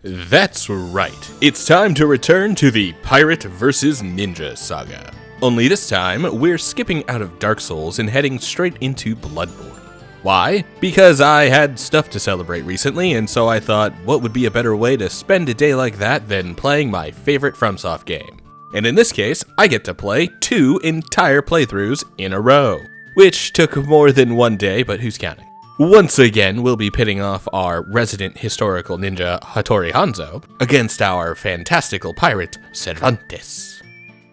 That's right, it's time to return to the Pirate vs. Ninja saga. Only this time, we're skipping out of Dark Souls and heading straight into Bloodborne. Why? Because I had stuff to celebrate recently, and so I thought, what would be a better way to spend a day like that than playing my favorite FromSoft game? And in this case, I get to play 2 entire playthroughs in a row, which took more than one day, but who's counting? Once again, we'll be pitting off our resident historical ninja Hattori Hanzo against our fantastical pirate Cervantes.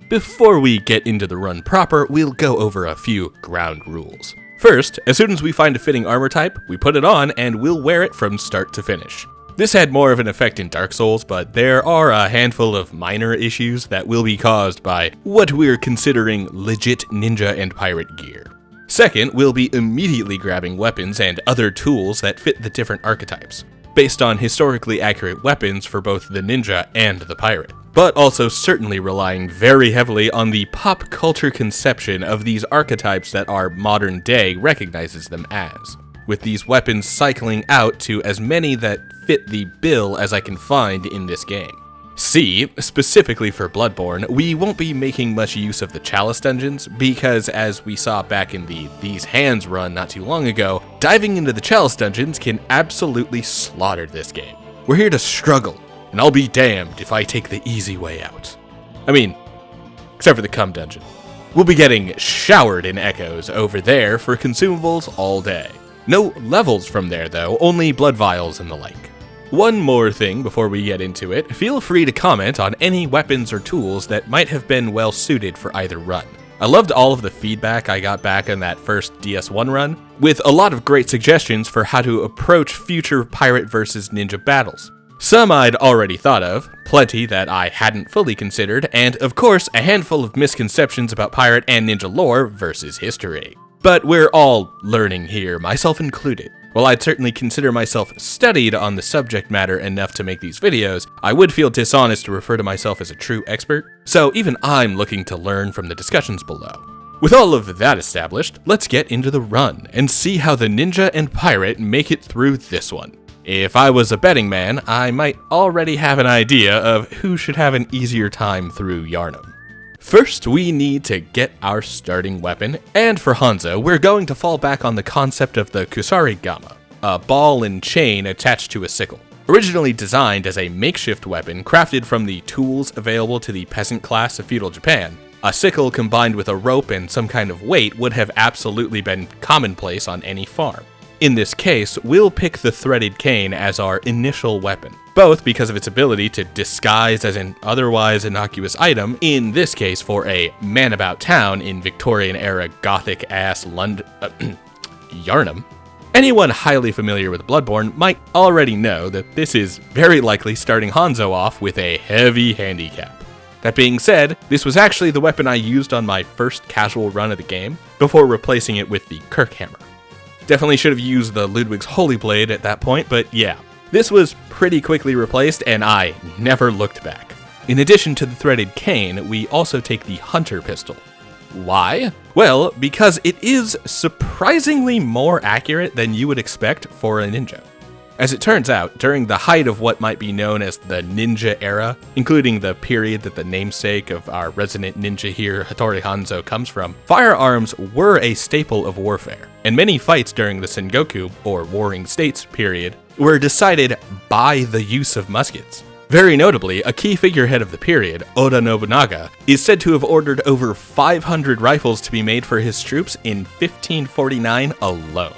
Before we get into the run proper, we'll go over a few ground rules. First, as soon as we find a fitting armor type, we put it on and we'll wear it from start to finish. This had more of an effect in Dark Souls, but there are a handful of minor issues that will be caused by what we're considering legit ninja and pirate gear. Second, we'll be immediately grabbing weapons and other tools that fit the different archetypes, based on historically accurate weapons for both the ninja and the pirate, but also certainly relying very heavily on the pop culture conception of these archetypes that our modern day recognizes them as, with these weapons cycling out to as many that fit the bill as I can find in this game. C, specifically for Bloodborne, we won't be making much use of the Chalice dungeons, because as we saw back in the These Hands run not too long ago, diving into the Chalice dungeons can absolutely slaughter this game. We're here to struggle, and I'll be damned if I take the easy way out. I mean, except for the Cum dungeon. We'll be getting showered in echoes over there for consumables all day. No levels from there though, only blood vials and the like. One more thing before we get into it, feel free to comment on any weapons or tools that might have been well suited for either run. I loved all of the feedback I got back on that first DS1 run, with a lot of great suggestions for how to approach future pirate versus ninja battles. Some I'd already thought of, plenty that I hadn't fully considered, and of course a handful of misconceptions about pirate and ninja lore versus history. But we're all learning here, myself included. While I'd certainly consider myself studied on the subject matter enough to make these videos, I would feel dishonest to refer to myself as a true expert, so even I'm looking to learn from the discussions below. With all of that established, let's get into the run and see how the ninja and pirate make it through this one. If I was a betting man, I might already have an idea of who should have an easier time through Yharnam. First, we need to get our starting weapon, and for Hanzo, we're going to fall back on the concept of the Kusarigama, a ball and chain attached to a sickle. Originally designed as a makeshift weapon crafted from the tools available to the peasant class of feudal Japan, a sickle combined with a rope and some kind of weight would have absolutely been commonplace on any farm. In this case, we'll pick the threaded cane as our initial weapon, both because of its ability to disguise as an otherwise innocuous item, in this case for a man-about town in Victorian-era Gothic-ass Yharnam. Anyone highly familiar with Bloodborne might already know that this is very likely starting Hanzo off with a heavy handicap. That being said, this was actually the weapon I used on my first casual run of the game, before replacing it with the Kirk Hammer. Definitely should have used the Ludwig's Holy Blade at that point, but yeah. This was pretty quickly replaced, and I never looked back. In addition to the threaded cane, we also take the Hunter Pistol. Why? Well, because it is surprisingly more accurate than you would expect for a ninja. As it turns out, during the height of what might be known as the ninja era, including the period that the namesake of our resident ninja here, Hattori Hanzo, comes from, firearms were a staple of warfare, and many fights during the Sengoku, or Warring States, period, were decided by the use of muskets. Very notably, a key figurehead of the period, Oda Nobunaga, is said to have ordered over 500 rifles to be made for his troops in 1549 alone.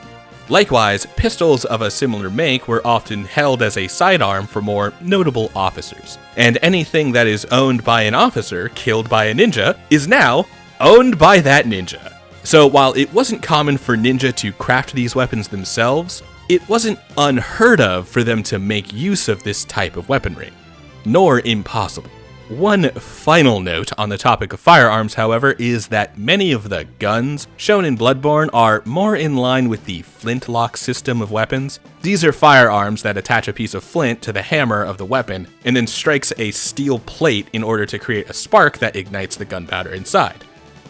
Likewise, pistols of a similar make were often held as a sidearm for more notable officers, and anything that is owned by an officer killed by a ninja is now owned by that ninja. So while it wasn't common for ninja to craft these weapons themselves, it wasn't unheard of for them to make use of this type of weaponry, nor impossible. One final note on the topic of firearms, however, is that many of the guns shown in Bloodborne are more in line with the flintlock system of weapons. These are firearms that attach a piece of flint to the hammer of the weapon and then strikes a steel plate in order to create a spark that ignites the gunpowder inside.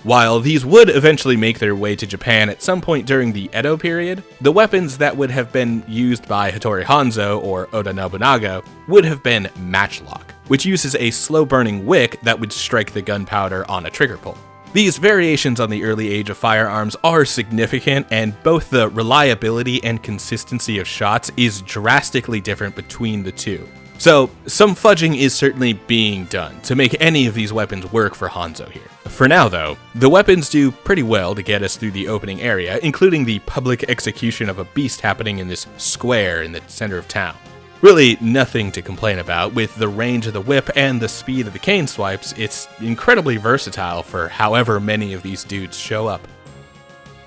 While these would eventually make their way to Japan at some point during the Edo period, the weapons that would have been used by Hattori Hanzo or Oda Nobunaga would have been matchlock, which uses a slow-burning wick that would strike the gunpowder on a trigger pull. These variations on the early age of firearms are significant, and both the reliability and consistency of shots is drastically different between the two. So, some fudging is certainly being done to make any of these weapons work for Hanzo here. For now though, the weapons do pretty well to get us through the opening area, including the public execution of a beast happening in this square in the center of town. Really nothing to complain about. With the range of the whip and the speed of the cane swipes, it's incredibly versatile for however many of these dudes show up.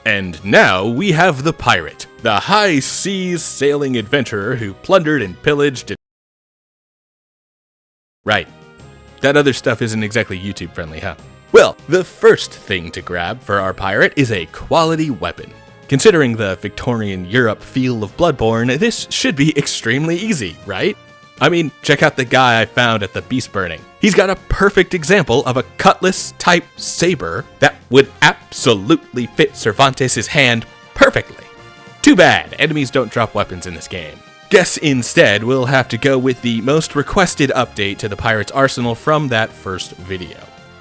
And now we have the pirate, the high seas sailing adventurer who plundered and pillaged. Right. That other stuff isn't exactly YouTube friendly, huh? Well, the first thing to grab for our pirate is a quality weapon. Considering the Victorian Europe feel of Bloodborne, this should be extremely easy, right? I mean, check out the guy I found at the Beast Burning. He's got a perfect example of a cutlass-type saber that would absolutely fit Cervantes' hand perfectly. Too bad, enemies don't drop weapons in this game. Guess instead we'll have to go with the most requested update to the pirate's arsenal from that first video.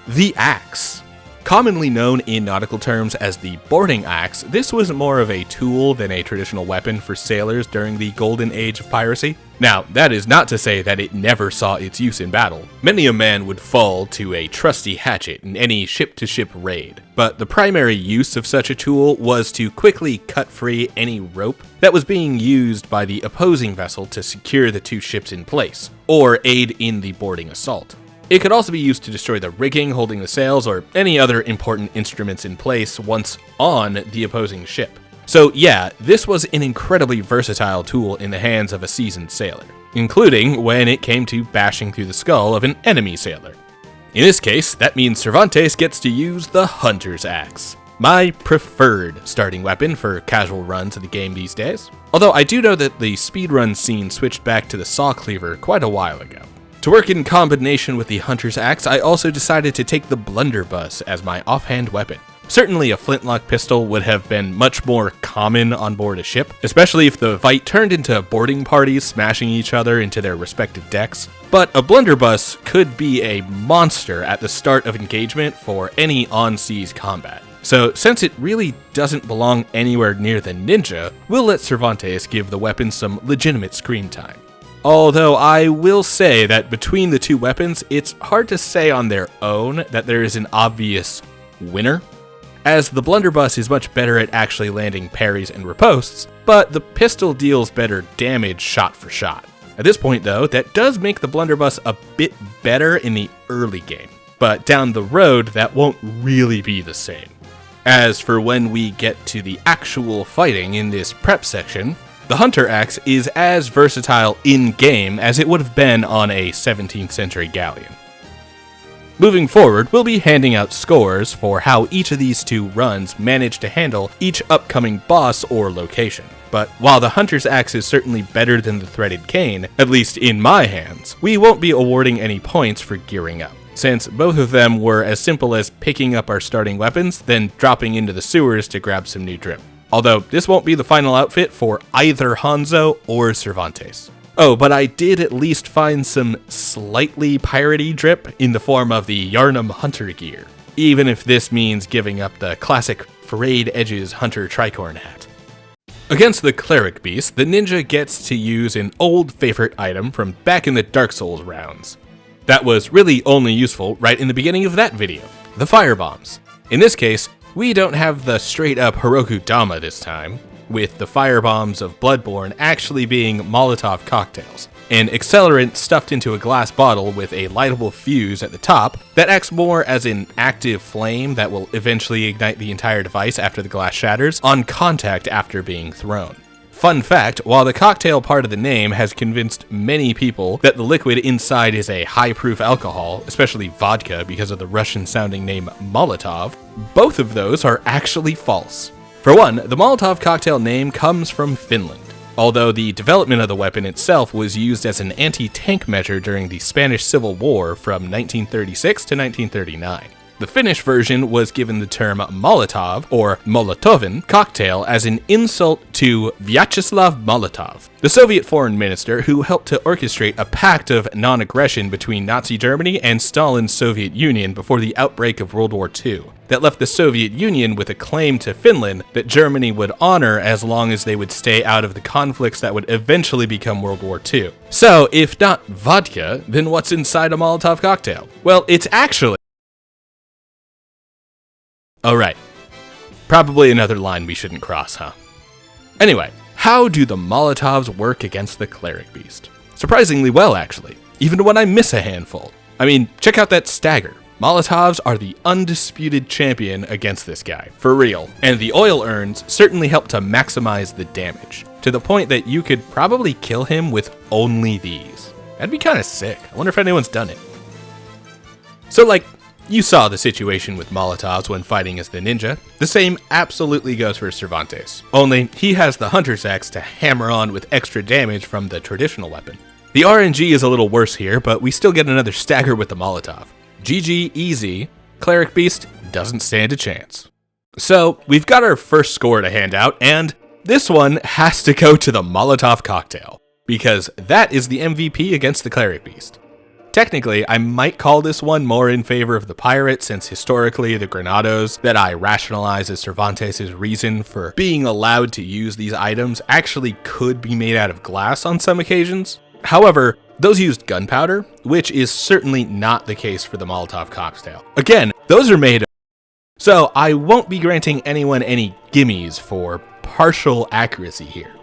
The axe. Commonly known in nautical terms as the boarding axe, this was more of a tool than a traditional weapon for sailors during the golden age of piracy. Now, that is not to say that it never saw its use in battle. Many a man would fall to a trusty hatchet in any ship-to-ship raid, but the primary use of such a tool was to quickly cut free any rope that was being used by the opposing vessel to secure the two ships in place, or aid in the boarding assault. It could also be used to destroy the rigging holding the sails or any other important instruments in place once on the opposing ship. So yeah, this was an incredibly versatile tool in the hands of a seasoned sailor, including when it came to bashing through the skull of an enemy sailor. In this case, that means Cervantes gets to use the Hunter's Axe, my preferred starting weapon for casual runs of the game these days. Although I do know that the speedrun scene switched back to the saw cleaver quite a while ago. To work in combination with the Hunter's Axe, I also decided to take the blunderbuss as my offhand weapon. Certainly a flintlock pistol would have been much more common on board a ship, especially if the fight turned into boarding parties smashing each other into their respective decks. But a blunderbuss could be a monster at the start of engagement for any on-seas combat. So since it really doesn't belong anywhere near the ninja, we'll let Cervantes give the weapon some legitimate screen time. Although I will say that between the two weapons, it's hard to say on their own that there is an obvious winner, as the blunderbuss is much better at actually landing parries and ripostes, but the pistol deals better damage shot for shot. At this point though, that does make the blunderbuss a bit better in the early game, but down the road that won't really be the same. As for when we get to the actual fighting in this prep section, the Hunter Axe is as versatile in-game as it would have been on a 17th century galleon. Moving forward, we'll be handing out scores for how each of these two runs manage to handle each upcoming boss or location. But while the Hunter's Axe is certainly better than the Threaded Cane, at least in my hands, we won't be awarding any points for gearing up, since both of them were as simple as picking up our starting weapons, then dropping into the sewers to grab some new drip. Although this won't be the final outfit for either Hanzo or Cervantes. Oh, but I did at least find some slightly piratey drip in the form of the Yharnam hunter gear, even if this means giving up the classic frayed edges hunter tricorn hat. Against the Cleric Beast, the ninja gets to use an old favorite item from back in the Dark Souls rounds. That was really only useful right in the beginning of that video, the firebombs. In this case, we don't have the straight-up Heroku Dama this time, with the firebombs of Bloodborne actually being Molotov cocktails, an accelerant stuffed into a glass bottle with a lightable fuse at the top that acts more as an active flame that will eventually ignite the entire device after the glass shatters on contact after being thrown. Fun fact, while the cocktail part of the name has convinced many people that the liquid inside is a high-proof alcohol, especially vodka because of the Russian-sounding name Molotov, both of those are actually false. For one, the Molotov cocktail name comes from Finland, although the development of the weapon itself was used as an anti-tank measure during the Spanish Civil War from 1936 to 1939. The Finnish version was given the term Molotov, or Molotovin, cocktail as an insult to Vyacheslav Molotov, the Soviet foreign minister who helped to orchestrate a pact of non-aggression between Nazi Germany and Stalin's Soviet Union before the outbreak of World War II, that left the Soviet Union with a claim to Finland that Germany would honor as long as they would stay out of the conflicts that would eventually become World War II. So, if not vodka, then what's inside a Molotov cocktail? Well, it's actually... Oh, right. Probably another line we shouldn't cross, huh? Anyway, how do the Molotovs work against the Cleric Beast? Surprisingly well, actually, even when I miss a handful. I mean, check out that stagger. Molotovs are the undisputed champion against this guy, for real, and the oil urns certainly help to maximize the damage, to the point that you could probably kill him with only these. That'd be kinda sick. I wonder if anyone's done it. So like, you saw the situation with Molotovs when fighting as the ninja. The same absolutely goes for Cervantes, only he has the hunter's axe to hammer on with extra damage from the traditional weapon. The RNG is a little worse here, but we still get another stagger with the Molotov. GG easy, Cleric Beast doesn't stand a chance. So, we've got our first score to hand out, and this one has to go to the Molotov cocktail, because that is the MVP against the Cleric Beast. Technically, I might call this one more in favor of the pirate, since historically the Granados that I rationalize as Cervantes' reason for being allowed to use these items actually could be made out of glass on some occasions. However, those used gunpowder, which is certainly not the case for the Molotov cocktail. Again, those are made of... So I won't be granting anyone any gimmies for partial accuracy here.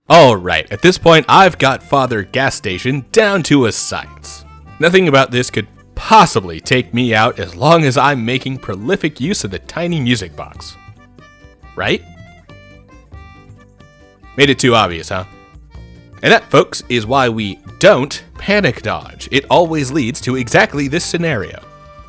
Alright, at this point I've got Father Gas Station down to a science. Nothing about this could possibly take me out as long as I'm making prolific use of the tiny music box. Right? Made it too obvious, huh? And that, folks, is why we don't panic dodge. It always leads to exactly this scenario.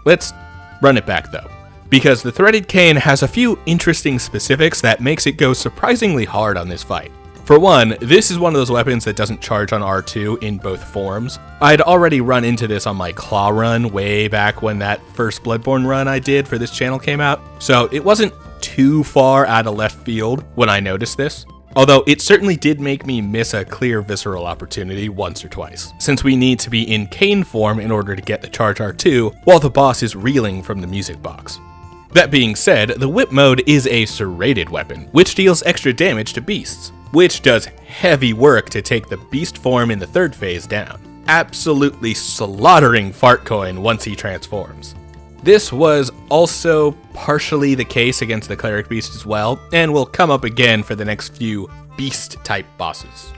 Let's run it back, though, because the Threaded Cane has a few interesting specifics that makes it go surprisingly hard on this fight. For one, this is one of those weapons that doesn't charge on R2 in both forms. I'd already run into this on my Claw run way back when that first Bloodborne run I did for this channel came out, so it wasn't too far out of left field when I noticed this. Although it certainly did make me miss a clear visceral opportunity once or twice, since we need to be in cane form in order to get the charge R2 while the boss is reeling from the music box. That being said, the whip mode is a serrated weapon, which deals extra damage to beasts, which does heavy work to take the beast form in the third phase down, absolutely slaughtering Fartcoin once he transforms. This was also partially the case against the Cleric Beast as well, and will come up again for the next few beast-type bosses.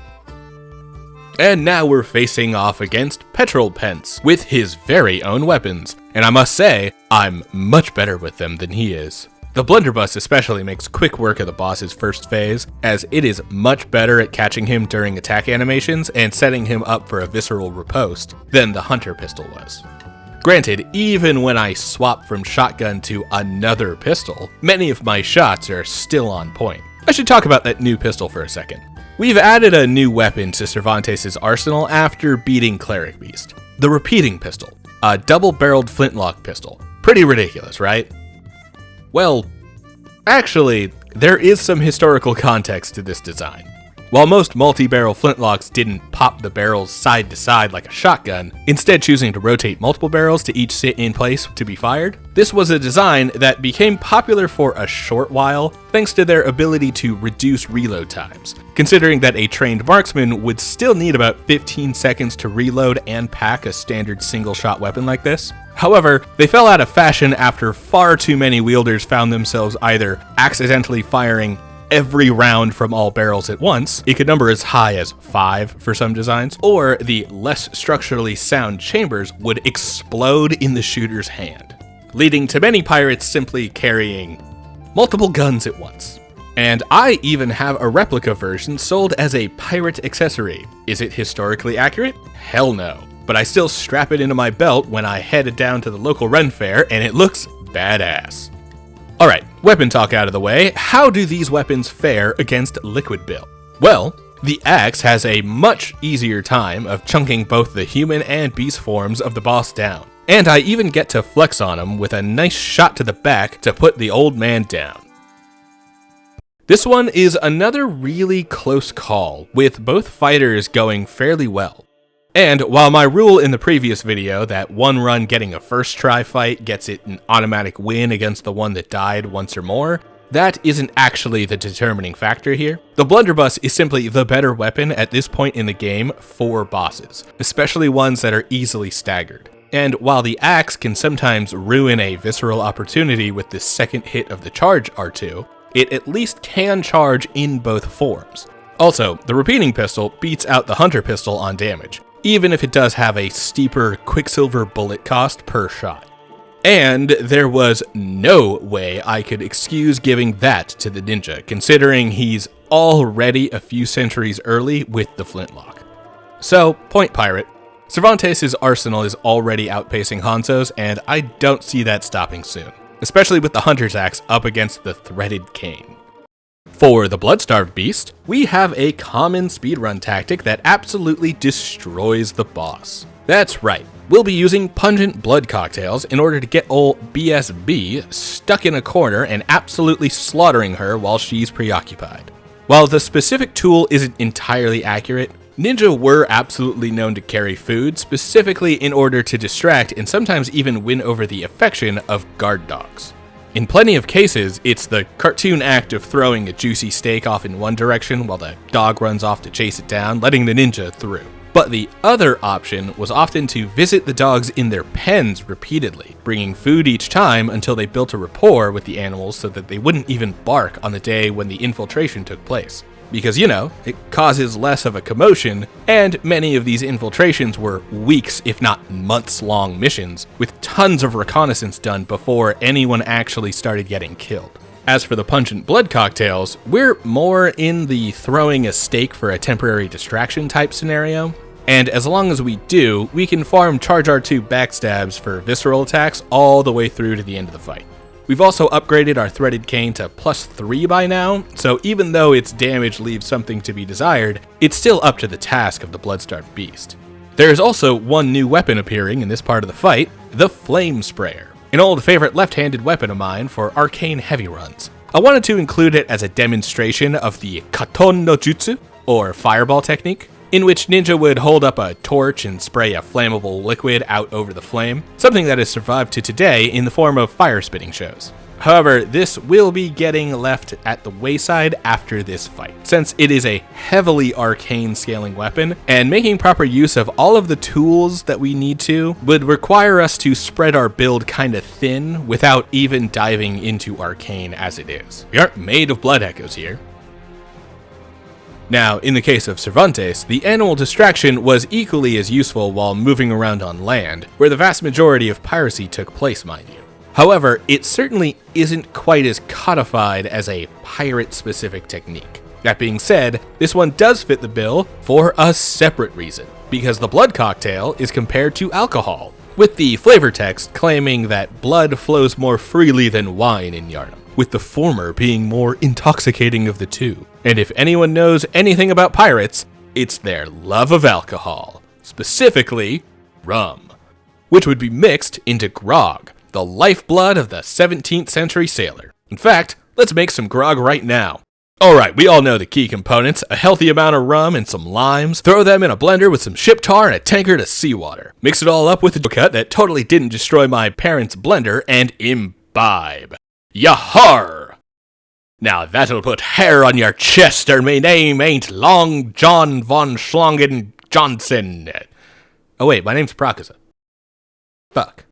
And now we're facing off against Petrol Pence with his very own weapons, and I must say, I'm much better with them than he is. The blunderbuss especially makes quick work of the boss's first phase, as it is much better at catching him during attack animations and setting him up for a visceral riposte than the hunter pistol was. Granted, even when I swap from shotgun to another pistol, many of my shots are still on point. I should talk about that new pistol for a second. We've added a new weapon to Cervantes' arsenal after beating Cleric Beast. The repeating pistol, a double-barreled flintlock pistol. Pretty ridiculous, right? Well, actually, there is some historical context to this design. While most multi-barrel flintlocks didn't pop the barrels side to side like a shotgun, instead choosing to rotate multiple barrels to each sit in place to be fired, this was a design that became popular for a short while thanks to their ability to reduce reload times, considering that a trained marksman would still need about 15 seconds to reload and pack a standard single-shot weapon like this. However, they fell out of fashion after far too many wielders found themselves either accidentally firing every round from all barrels at once, it could number as high as 5 for some designs, or the less structurally sound chambers would explode in the shooter's hand, leading to many pirates simply carrying multiple guns at once. And I even have a replica version sold as a pirate accessory. Is it historically accurate? Hell no. But I still strap it into my belt when I head down to the local Ren fair, and it looks badass. Alright, weapon talk out of the way, how do these weapons fare against Liquid Bill? Well, the axe has a much easier time of chunking both the human and beast forms of the boss down, And I even get to flex on him with a nice shot to the back to put the old man down. This one is another really close call, with both fighters going fairly well. And while my rule in the previous video that one run getting a first try fight gets it an automatic win against the one that died once or more, that isn't actually the determining factor here. The blunderbuss is simply the better weapon at this point in the game for bosses, especially ones that are easily staggered. And while the axe can sometimes ruin a visceral opportunity with the second hit of the charge R2, it at least can charge in both forms. Also, the repeating pistol beats out the hunter pistol on damage, even if it does have a steeper quicksilver bullet cost per shot. And there was no way I could excuse giving that to the ninja, considering he's already a few centuries early with the flintlock. So, point pirate. Cervantes' arsenal is already outpacing Hanzo's, and I don't see that stopping soon, especially with the hunter's axe up against the threaded cane. For the Bloodstarved Beast, we have a common speedrun tactic that absolutely destroys the boss. That's right, we'll be using pungent blood cocktails in order to get old BSB stuck in a corner and absolutely slaughtering her while she's preoccupied. While the specific tool isn't entirely accurate, ninja were absolutely known to carry food, specifically in order to distract and sometimes even win over the affection of guard dogs. In plenty of cases, it's the cartoon act of throwing a juicy steak off in one direction while the dog runs off to chase it down, letting the ninja through. But the other option was often to visit the dogs in their pens repeatedly, bringing food each time until they built a rapport with the animals so that they wouldn't even bark on the day when the infiltration took place. Because, you know, it causes less of a commotion, and many of these infiltrations were weeks, if not months-long missions, with tons of reconnaissance done before anyone actually started getting killed. As for the pungent blood cocktails, we're more in the throwing a steak for a temporary distraction type scenario, and as long as we do, we can farm charge R2 backstabs for visceral attacks all the way through to the end of the fight. We've also upgraded our threaded cane to +3 by now, so even though its damage leaves something to be desired, it's still up to the task of the Bloodstarved Beast. There is also one new weapon appearing in this part of the fight, the Flame Sprayer, an old favorite left-handed weapon of mine for arcane heavy runs. I wanted to include it as a demonstration of the Katon no Jutsu, or fireball technique, in which ninja would hold up a torch and spray a flammable liquid out over the flame, something that has survived to today in the form of fire spitting shows. However, this will be getting left at the wayside after this fight, since it is a heavily arcane scaling weapon, and making proper use of all of the tools that we need to would require us to spread our build kinda thin without even diving into arcane as it is. We aren't made of blood echoes here. Now, in the case of Cervantes, the animal distraction was equally as useful while moving around on land, where the vast majority of piracy took place, mind you. However, it certainly isn't quite as codified as a pirate-specific technique. That being said, this one does fit the bill for a separate reason, because the blood cocktail is compared to alcohol, with the flavor text claiming that blood flows more freely than wine in Yharnam, with the former being more intoxicating of the two. And if anyone knows anything about pirates, it's their love of alcohol, specifically rum, which would be mixed into grog, the lifeblood of the 17th century sailor. In fact, let's make some grog right now. Alright, we all know the key components, a healthy amount of rum and some limes, throw them in a blender with some ship tar and a tankard of seawater. Mix it all up with a cut that totally didn't destroy my parents' blender and imbibe. Yahar! Now that'll put hair on your chest, or my name ain't Long John von Schlongen Johnson. Oh wait, my name's Prakuza. Fuck.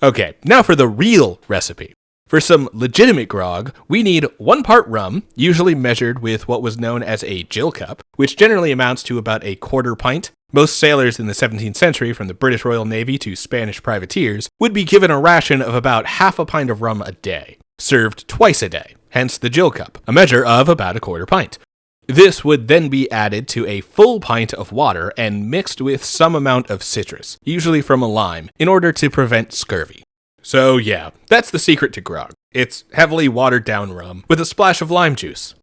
Okay, now for the real recipe. For some legitimate grog, we need 1 part rum, usually measured with what was known as a gill cup, which generally amounts to about a quarter pint. Most sailors in the 17th century, from the British Royal Navy to Spanish privateers, would be given a ration of about half a pint of rum a day, served twice a day, hence the gill cup, a measure of about a quarter pint. This would then be added to a full pint of water and mixed with some amount of citrus, usually from a lime, in order to prevent scurvy. So yeah, that's the secret to grog. It's heavily watered down rum with a splash of lime juice.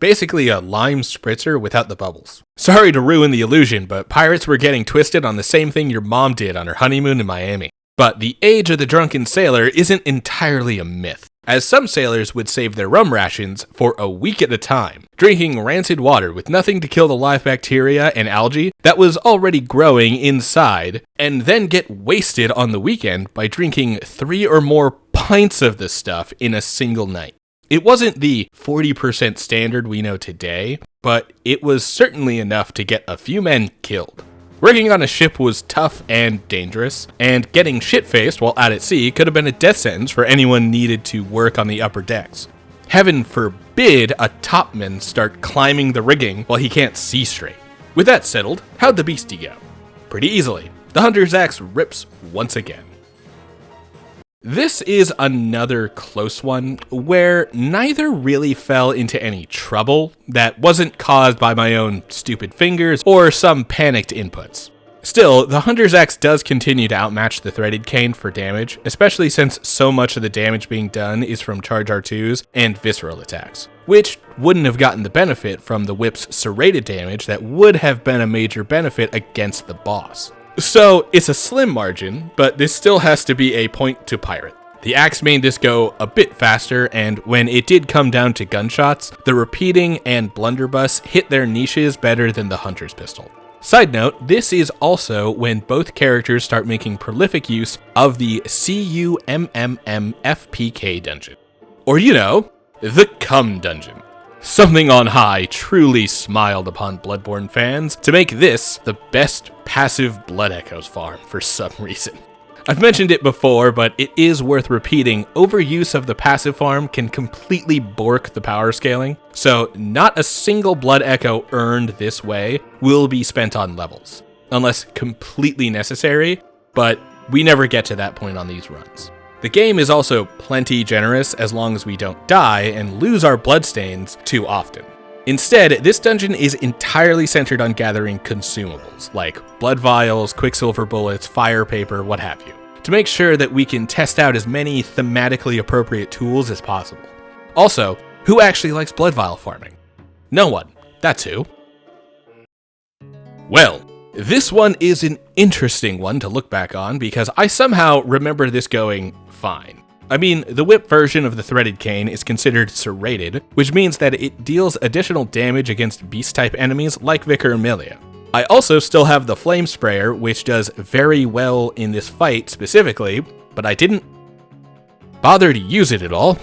Basically a lime spritzer without the bubbles. Sorry to ruin the illusion, but pirates were getting twisted on the same thing your mom did on her honeymoon in Miami. But the age of the drunken sailor isn't entirely a myth, as some sailors would save their rum rations for a week at a time, drinking rancid water with nothing to kill the live bacteria and algae that was already growing inside, and then get wasted on the weekend by drinking 3 or more pints of this stuff in a single night. It wasn't the 40% standard we know today, but it was certainly enough to get a few men killed. Working on a ship was tough and dangerous, and getting shit-faced while out at sea could have been a death sentence for anyone needed to work on the upper decks. Heaven forbid a topman start climbing the rigging while he can't see straight. With that settled, how'd the beastie go? Pretty easily. The hunter's axe rips once again. This is another close one where neither really fell into any trouble that wasn't caused by my own stupid fingers or some panicked inputs. Still, the Hunter's Axe does continue to outmatch the Threaded Cane for damage, especially since so much of the damage being done is from Charge R2s and Visceral attacks, which wouldn't have gotten the benefit from the whip's serrated damage that would have been a major benefit against the boss. So, it's a slim margin, but this still has to be a point to Pirate. The axe made this go a bit faster, and when it did come down to gunshots, the repeating and blunderbuss hit their niches better than the Hunter's Pistol. Side note, this is also when both characters start making prolific use of the CUMMMFPK dungeon. Or the Cum dungeon. Something on high truly smiled upon Bloodborne fans to make this the best passive Blood Echoes farm for some reason. I've mentioned it before, but it is worth repeating, overuse of the passive farm can completely bork the power scaling, so not a single Blood Echo earned this way will be spent on levels, unless completely necessary, but we never get to that point on these runs. The game is also plenty generous as long as we don't die and lose our bloodstains too often. Instead, this dungeon is entirely centered on gathering consumables, like blood vials, quicksilver bullets, fire paper, what have you, to make sure that we can test out as many thematically appropriate tools as possible. Also, who actually likes blood vial farming? No one. That's who. Well, this one is an interesting one to look back on because I somehow remember this going fine. I mean, the whip version of the Threaded Cane is considered serrated, which means that it deals additional damage against beast-type enemies like Vicar Amelia. I also still have the Flame Sprayer, which does very well in this fight specifically, but I didn't bother to use it at all.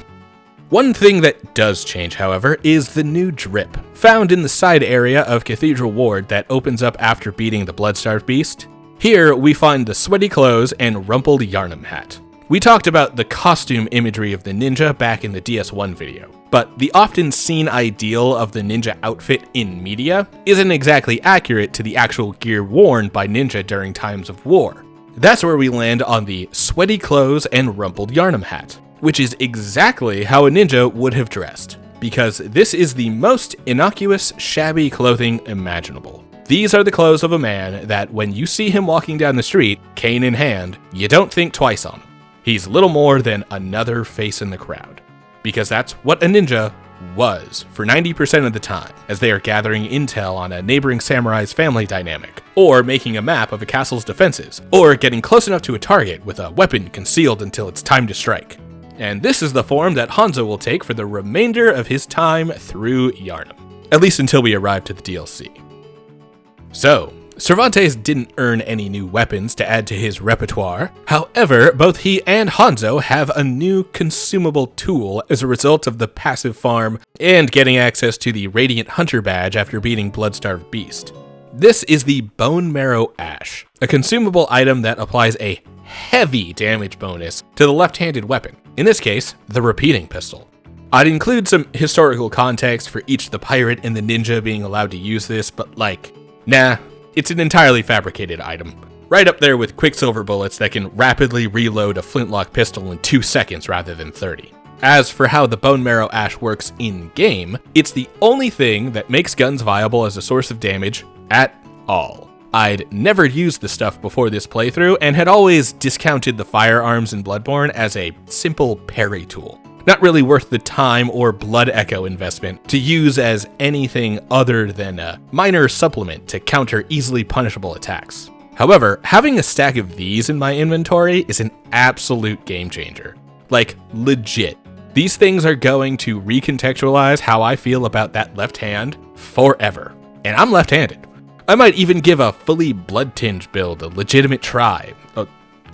One thing that does change, however, is the new drip, found in the side area of Cathedral Ward that opens up after beating the Bloodstarved Beast. Here, we find the sweaty clothes and rumpled Yharnam hat. We talked about the costume imagery of the ninja back in the DS1 video, but the often seen ideal of the ninja outfit in media isn't exactly accurate to the actual gear worn by ninja during times of war. That's where we land on the sweaty clothes and rumpled Yharnam hat, which is exactly how a ninja would have dressed, because this is the most innocuous, shabby clothing imaginable. These are the clothes of a man that when you see him walking down the street, cane in hand, you don't think twice on him. He's little more than another face in the crowd, because that's what a ninja was for 90% of the time, as they are gathering intel on a neighboring samurai's family dynamic, or making a map of a castle's defenses, or getting close enough to a target with a weapon concealed until it's time to strike. And this is the form that Hanzo will take for the remainder of his time through Yharnam, at least until we arrive to the DLC. So, Cervantes didn't earn any new weapons to add to his repertoire. However, both he and Hanzo have a new consumable tool as a result of the passive farm and getting access to the Radiant Hunter badge after beating Bloodstarved Beast. This is the Bone Marrow Ash, a consumable item that applies a heavy damage bonus to the left-handed weapon, in this case, the repeating pistol. I'd include some historical context for each the pirate and the ninja being allowed to use this, but nah. It's an entirely fabricated item, right up there with quicksilver bullets that can rapidly reload a flintlock pistol in 2 seconds rather than 30. As for how the Bone Marrow Ash works in-game, it's the only thing that makes guns viable as a source of damage at all. I'd never used the stuff before this playthrough and had always discounted the firearms in Bloodborne as a simple parry tool. Not really worth the time or blood echo investment to use as anything other than a minor supplement to counter easily punishable attacks. However, having a stack of these in my inventory is an absolute game changer. Like, legit. These things are going to recontextualize how I feel about that left hand forever. And I'm left-handed. I might even give a fully blood-tinged build a legitimate try,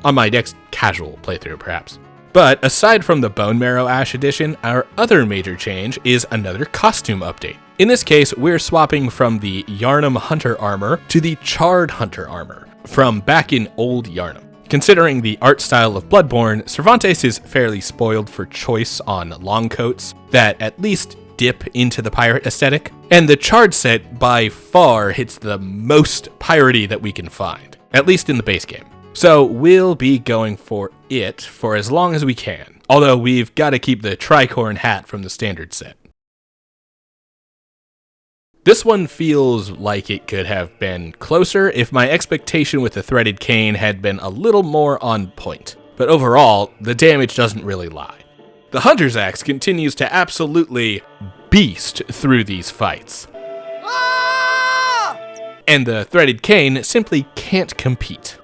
on my next casual playthrough perhaps. But aside from the Bone Marrow Ash edition, our other major change is another costume update. In this case, we're swapping from the Yharnam Hunter armor to the Charred Hunter armor from back in old Yharnam. Considering the art style of Bloodborne, Cervantes is fairly spoiled for choice on long coats that at least dip into the pirate aesthetic, and the Charred set by far hits the most piratey that we can find, at least in the base game. So we'll be going for it for as long as we can, although we've got to keep the tricorn hat from the standard set. This one feels like it could have been closer if my expectation with the threaded cane had been a little more on point, but overall, the damage doesn't really lie. The Hunter's Axe continues to absolutely beast through these fights. And the threaded cane simply can't compete.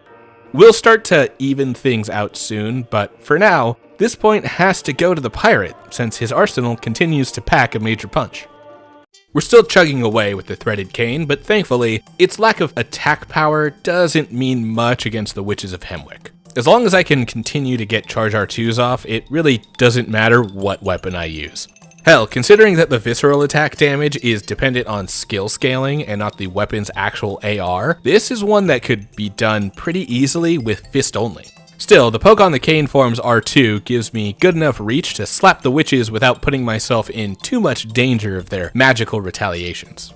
We'll start to even things out soon, but for now, this point has to go to the pirate, since his arsenal continues to pack a major punch. We're still chugging away with the threaded cane, but thankfully, its lack of attack power doesn't mean much against the Witches of Hemwick. As long as I can continue to get charge R2s off, it really doesn't matter what weapon I use. Hell, considering that the visceral attack damage is dependent on skill scaling and not the weapon's actual AR, this is one that could be done pretty easily with fist only. Still, the poke on the cane forms R2 gives me good enough reach to slap the witches without putting myself in too much danger of their magical retaliations.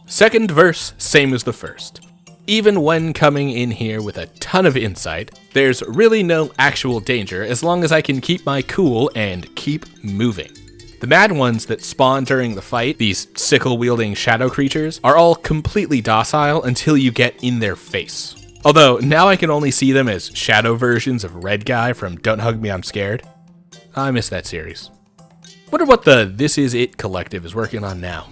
Second verse, same as the first. Even when coming in here with a ton of insight, there's really no actual danger as long as I can keep my cool and keep moving. The mad ones that spawn during the fight, these sickle-wielding shadow creatures, are all completely docile until you get in their face. Although, now I can only see them as shadow versions of Red Guy from Don't Hug Me, I'm Scared. I miss that series. Wonder what the This Is It collective is working on now.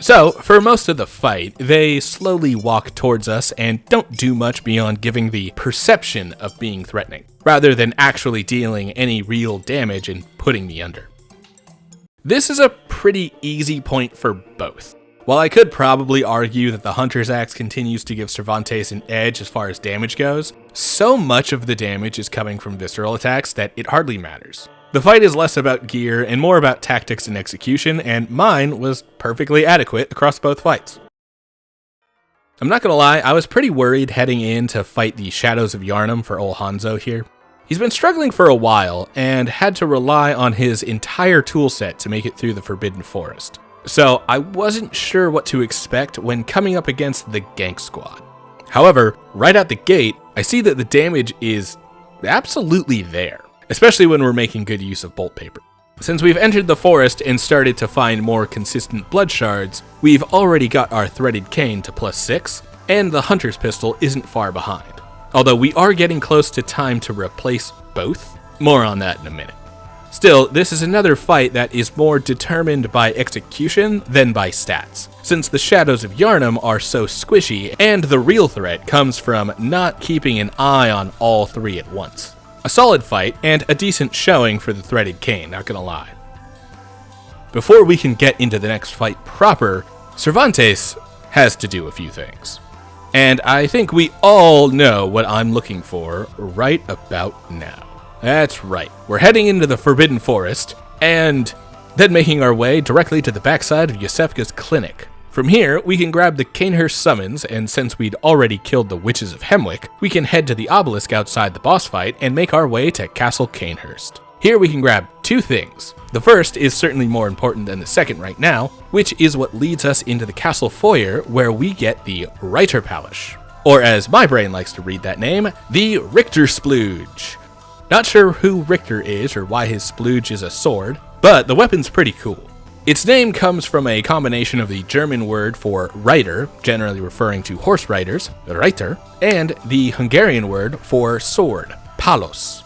So, for most of the fight, they slowly walk towards us and don't do much beyond giving the perception of being threatening, rather than actually dealing any real damage and putting me under. This is a pretty easy point for both. While I could probably argue that the Hunter's Axe continues to give Cervantes an edge as far as damage goes, so much of the damage is coming from visceral attacks that it hardly matters. The fight is less about gear and more about tactics and execution, and mine was perfectly adequate across both fights. I'm not gonna lie, I was pretty worried heading in to fight the Shadows of Yharnam for ol' Hanzo here. He's been struggling for a while and had to rely on his entire toolset to make it through the Forbidden Forest. So I wasn't sure what to expect when coming up against the gank squad. However, right out the gate, I see that the damage is absolutely there, especially when we're making good use of bolt paper. Since we've entered the forest and started to find more consistent blood shards, we've already got our threaded cane to +6, and the hunter's pistol isn't far behind. Although we are getting close to time to replace both. More on that in a minute. Still, this is another fight that is more determined by execution than by stats, since the Shadows of Yharnam are so squishy, and the real threat comes from not keeping an eye on all three at once. A solid fight, and a decent showing for the threaded cane, not gonna lie. Before we can get into the next fight proper, Cervantes has to do a few things. And I think we all know what I'm looking for right about now. That's right, we're heading into the Forbidden Forest, and then making our way directly to the backside of Yosefka's clinic. From here, we can grab the Cainhurst summons, and since we'd already killed the Witches of Hemwick, we can head to the obelisk outside the boss fight and make our way to Castle Cainhurst. Here we can grab two things. The first is certainly more important than the second right now, which is what leads us into the castle foyer where we get the Reiter Palish. Or as my brain likes to read that name, the Richter Splooge. Not sure who Richter is or why his splooge is a sword, but the weapon's pretty cool. Its name comes from a combination of the German word for rider, generally referring to horse riders, Reiter, and the Hungarian word for sword, palos.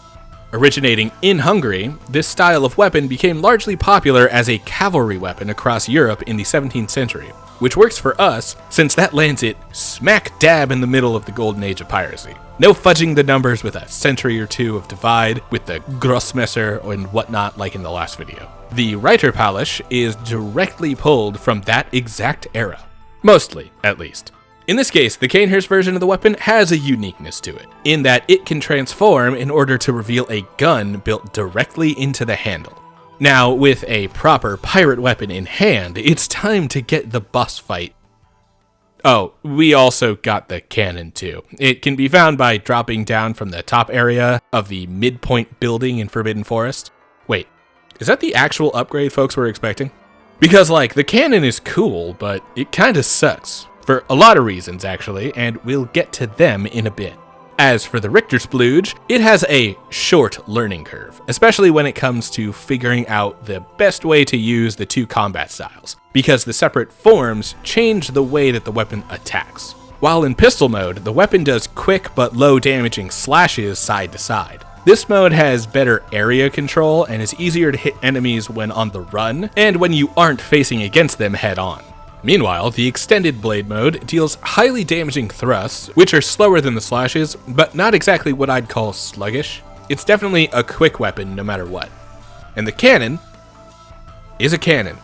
Originating in Hungary, this style of weapon became largely popular as a cavalry weapon across Europe in the 17th century, which works for us since that lands it smack dab in the middle of the golden age of piracy. No fudging the numbers with a century or two of divide with the Grossmesser and whatnot like in the last video. The Reiterpaarl is directly pulled from that exact era. Mostly, at least. In this case, the Cainhurst version of the weapon has a uniqueness to it, in that it can transform in order to reveal a gun built directly into the handle. Now, with a proper pirate weapon in hand, it's time to get the boss fight. Oh, we also got the cannon too. It can be found by dropping down from the top area of the midpoint building in Forbidden Forest. Wait, is that the actual upgrade folks were expecting? Because, the cannon is cool, but it kinda sucks. For a lot of reasons, actually, and we'll get to them in a bit. As for the Richter Splooge, it has a short learning curve, especially when it comes to figuring out the best way to use the two combat styles, because the separate forms change the way that the weapon attacks. While in pistol mode, the weapon does quick but low damaging slashes side to side. This mode has better area control and is easier to hit enemies when on the run, and when you aren't facing against them head on. Meanwhile, the extended blade mode deals highly damaging thrusts, which are slower than the slashes, but not exactly what I'd call sluggish. It's definitely a quick weapon no matter what. And the cannon is a cannon.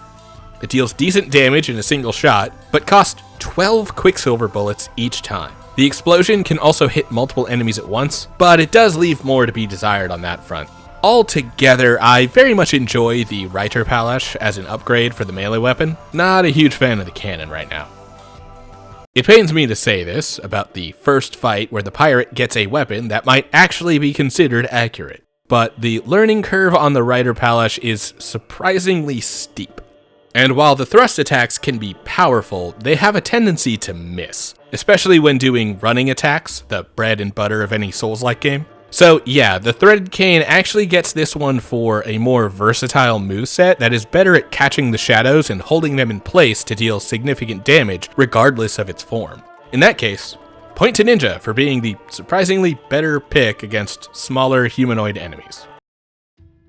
It deals decent damage in a single shot, but costs 12 Quicksilver bullets each time. The explosion can also hit multiple enemies at once, but it does leave more to be desired on that front. Altogether, I very much enjoy the Reiterpaarl as an upgrade for the melee weapon. Not a huge fan of the cannon right now. It pains me to say this about the first fight where the pirate gets a weapon that might actually be considered accurate, but the learning curve on the Reiterpaarl is surprisingly steep. And while the thrust attacks can be powerful, they have a tendency to miss, especially when doing running attacks, the bread and butter of any Souls-like game. So yeah, the Threaded Cane actually gets this one for a more versatile moveset that is better at catching the shadows and holding them in place to deal significant damage regardless of its form. In that case, point to Ninja for being the surprisingly better pick against smaller humanoid enemies.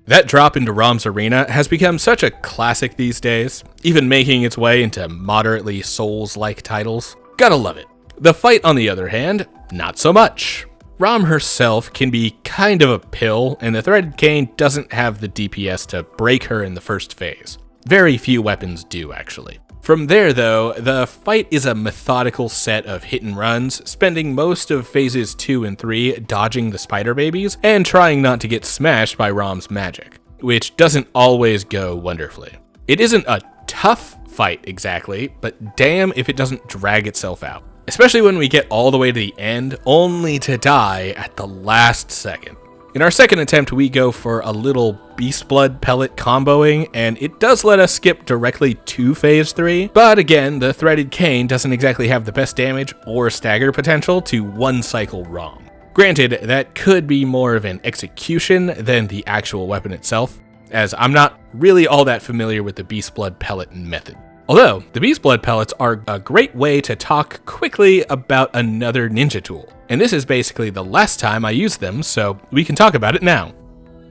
That drop into Rom's arena has become such a classic these days, even making its way into moderately Souls-like titles. Gotta love it. The fight, on the other hand, not so much. Rom herself can be kind of a pill, and the Threaded Cane doesn't have the DPS to break her in the first phase. Very few weapons do, actually. From there, though, the fight is a methodical set of hit and runs, spending most of phases 2 and 3 dodging the spider babies and trying not to get smashed by Rom's magic, which doesn't always go wonderfully. It isn't a tough fight exactly, but damn if it doesn't drag itself out. Especially when we get all the way to the end, only to die at the last second. In our second attempt, we go for a little Beast Blood pellet comboing, and it does let us skip directly to phase 3, but again, the Threaded Cane doesn't exactly have the best damage or stagger potential to one cycle wrong. Granted, that could be more of an execution than the actual weapon itself, as I'm not really all that familiar with the Beast Blood pellet method. Although, the Beast Blood pellets are a great way to talk quickly about another ninja tool, and this is basically the last time I use them, so we can talk about it now.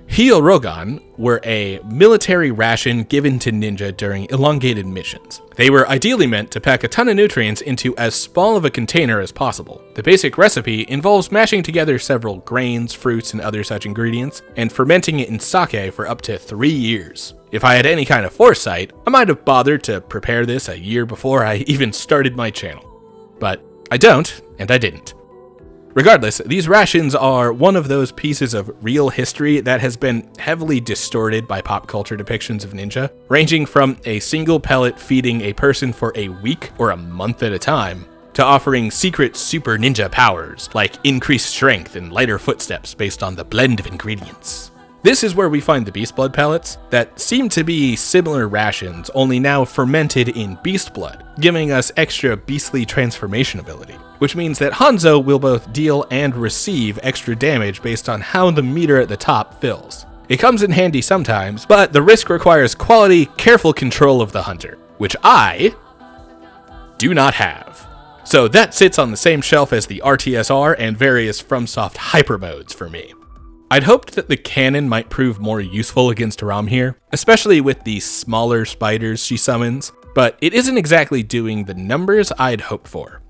Hyorugan were a military ration given to ninja during elongated missions. They were ideally meant to pack a ton of nutrients into as small of a container as possible. The basic recipe involves mashing together several grains, fruits, and other such ingredients, and fermenting it in sake for up to 3 years. If I had any kind of foresight, I might have bothered to prepare this a year before I even started my channel. But I don't, and I didn't. Regardless, these rations are one of those pieces of real history that has been heavily distorted by pop culture depictions of ninja, ranging from a single pellet feeding a person for a week or a month at a time, to offering secret super ninja powers, like increased strength and lighter footsteps based on the blend of ingredients. This is where we find the Beast Blood pellets that seem to be similar rations, only now fermented in beast blood, giving us extra beastly transformation ability, which means that Hanzo will both deal and receive extra damage based on how the meter at the top fills. It comes in handy sometimes, but the risk requires quality, careful control of the hunter, which I do not have. So that sits on the same shelf as the RTSR and various FromSoft hyper modes for me. I'd hoped that the cannon might prove more useful against Rom here, especially with the smaller spiders she summons, but it isn't exactly doing the numbers I'd hoped for.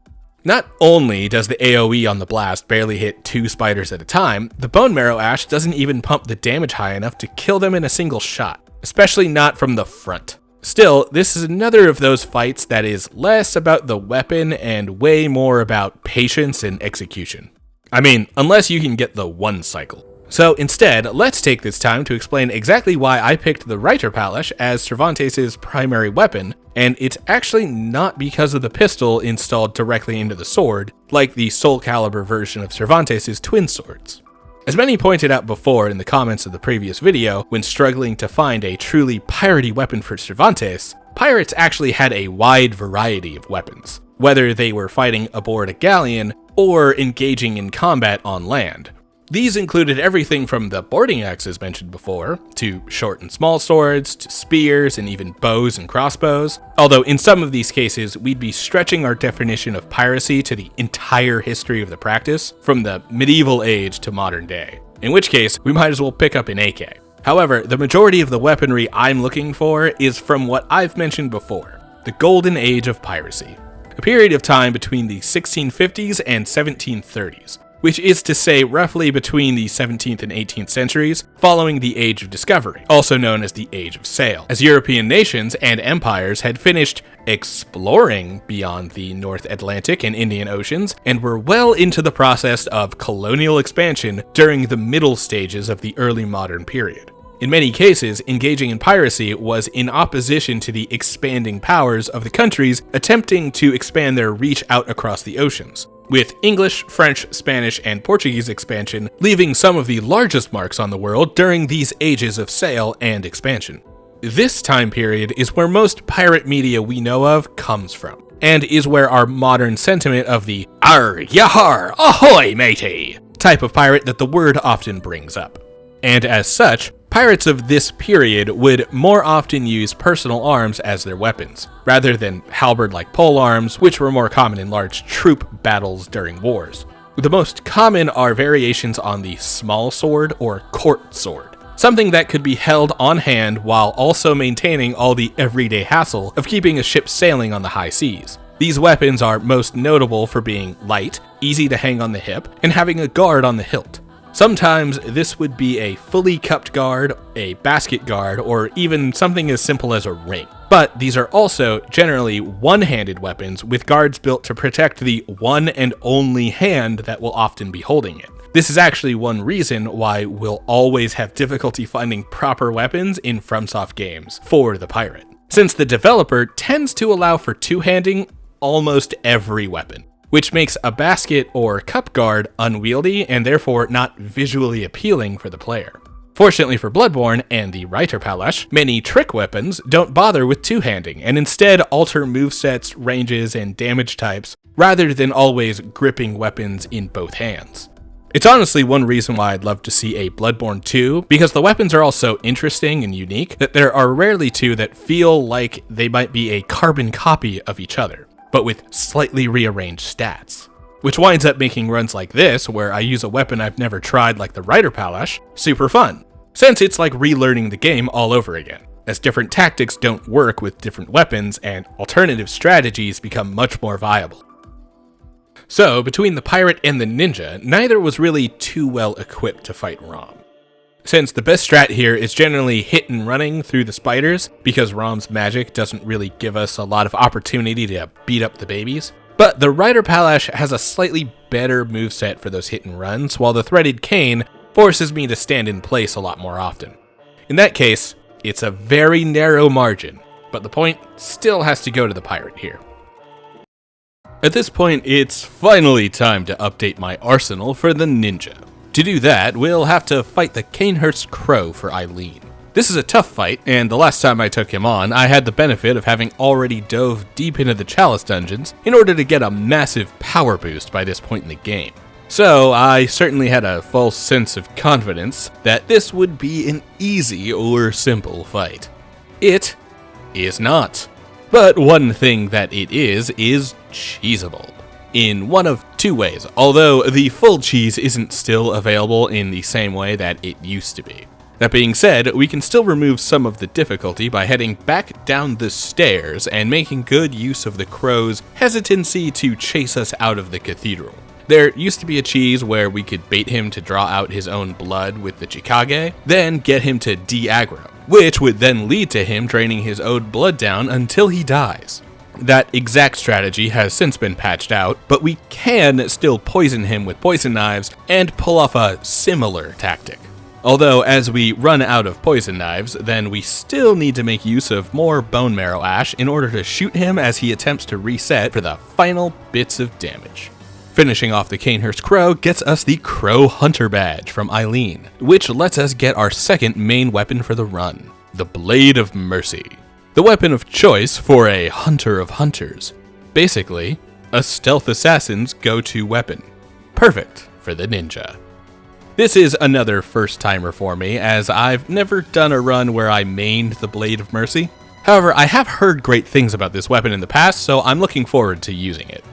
Not only does the AoE on the blast barely hit 2 spiders at a time, the Bone Marrow Ash doesn't even pump the damage high enough to kill them in a single shot, especially not from the front. Still, this is another of those fights that is less about the weapon and way more about patience and execution. I mean, unless you can get the 1 cycle. So instead, let's take this time to explain exactly why I picked the Reiterpallasch as Cervantes' primary weapon, and it's actually not because of the pistol installed directly into the sword, like the Soul Calibur version of Cervantes' twin swords. As many pointed out before in the comments of the previous video, when struggling to find a truly piratey weapon for Cervantes, pirates actually had a wide variety of weapons, whether they were fighting aboard a galleon or engaging in combat on land. These included everything from the boarding axes mentioned before, to short and small swords, to spears, and even bows and crossbows, although in some of these cases we'd be stretching our definition of piracy to the entire history of the practice, from the medieval age to modern day, in which case we might as well pick up an AK. However, the majority of the weaponry I'm looking for is from what I've mentioned before, the Golden Age of Piracy, a period of time between the 1650s and 1730s, which is to say roughly between the 17th and 18th centuries, following the Age of Discovery, also known as the Age of Sail, as European nations and empires had finished exploring beyond the North Atlantic and Indian Oceans, and were well into the process of colonial expansion during the middle stages of the early modern period. In many cases, engaging in piracy was in opposition to the expanding powers of the countries attempting to expand their reach out across the oceans, with English, French, Spanish, and Portuguese expansion leaving some of the largest marks on the world during these ages of sail and expansion. This time period is where most pirate media we know of comes from, and is where our modern sentiment of the "Arr, yahar, ahoy, matey" type of pirate that the word often brings up. And as such, pirates of this period would more often use personal arms as their weapons, rather than halberd-like polearms, which were more common in large troop battles during wars. The most common are variations on the small sword or court sword, something that could be held on hand while also maintaining all the everyday hassle of keeping a ship sailing on the high seas. These weapons are most notable for being light, easy to hang on the hip, and having a guard on the hilt. Sometimes this would be a fully cupped guard, a basket guard, or even something as simple as a ring. But these are also generally one-handed weapons with guards built to protect the one and only hand that will often be holding it. This is actually one reason why we'll always have difficulty finding proper weapons in FromSoft games for the pirate, since the developer tends to allow for two-handing almost every weapon, which makes a basket or cup guard unwieldy and therefore not visually appealing for the player. Fortunately for Bloodborne and the Reiterpallasch, many trick weapons don't bother with two-handing and instead alter movesets, ranges, and damage types rather than always gripping weapons in both hands. It's honestly one reason why I'd love to see a Bloodborne 2, because the weapons are all so interesting and unique that there are rarely two that feel like they might be a carbon copy of each other, but with slightly rearranged stats. Which winds up making runs like this, where I use a weapon I've never tried like the Reiterpallasch, super fun, since it's like relearning the game all over again, as different tactics don't work with different weapons and alternative strategies become much more viable. So, between the pirate and the ninja, neither was really too well equipped to fight Rom. Since the best strat here is generally hit and running through the spiders, because Rom's magic doesn't really give us a lot of opportunity to beat up the babies. But the Reiterpallasch has a slightly better moveset for those hit and runs, while the Threaded Cane forces me to stand in place a lot more often. In that case, it's a very narrow margin, but the point still has to go to the pirate here. At this point, it's finally time to update my arsenal for the ninja. To do that, we'll have to fight the Canehurst Crow for Eileen. This is a tough fight, and the last time I took him on, I had the benefit of having already dove deep into the Chalice dungeons in order to get a massive power boost by this point in the game. So I certainly had a false sense of confidence that this would be an easy or simple fight. It is not. But one thing that it is cheesable, in one of two ways, although the full cheese isn't still available in the same way that it used to be. That being said, we can still remove some of the difficulty by heading back down the stairs and making good use of the crow's hesitancy to chase us out of the cathedral. There used to be a cheese where we could bait him to draw out his own blood with the Chikage, then get him to de-aggro, which would then lead to him draining his own blood down until he dies. That exact strategy has since been patched out, but we can still poison him with poison knives and pull off a similar tactic. Although, as we run out of poison knives, then we still need to make use of more bone marrow ash in order to shoot him as he attempts to reset for the final bits of damage. Finishing off the Canehurst Crow gets us the Crow Hunter Badge from Eileen, which lets us get our second main weapon for the run, the Blade of Mercy. The weapon of choice for a Hunter of Hunters. Basically, a stealth assassin's go-to weapon. Perfect for the ninja. This is another first-timer for me, as I've never done a run where I mained the Blade of Mercy. However, I have heard great things about this weapon in the past, so I'm looking forward to using it.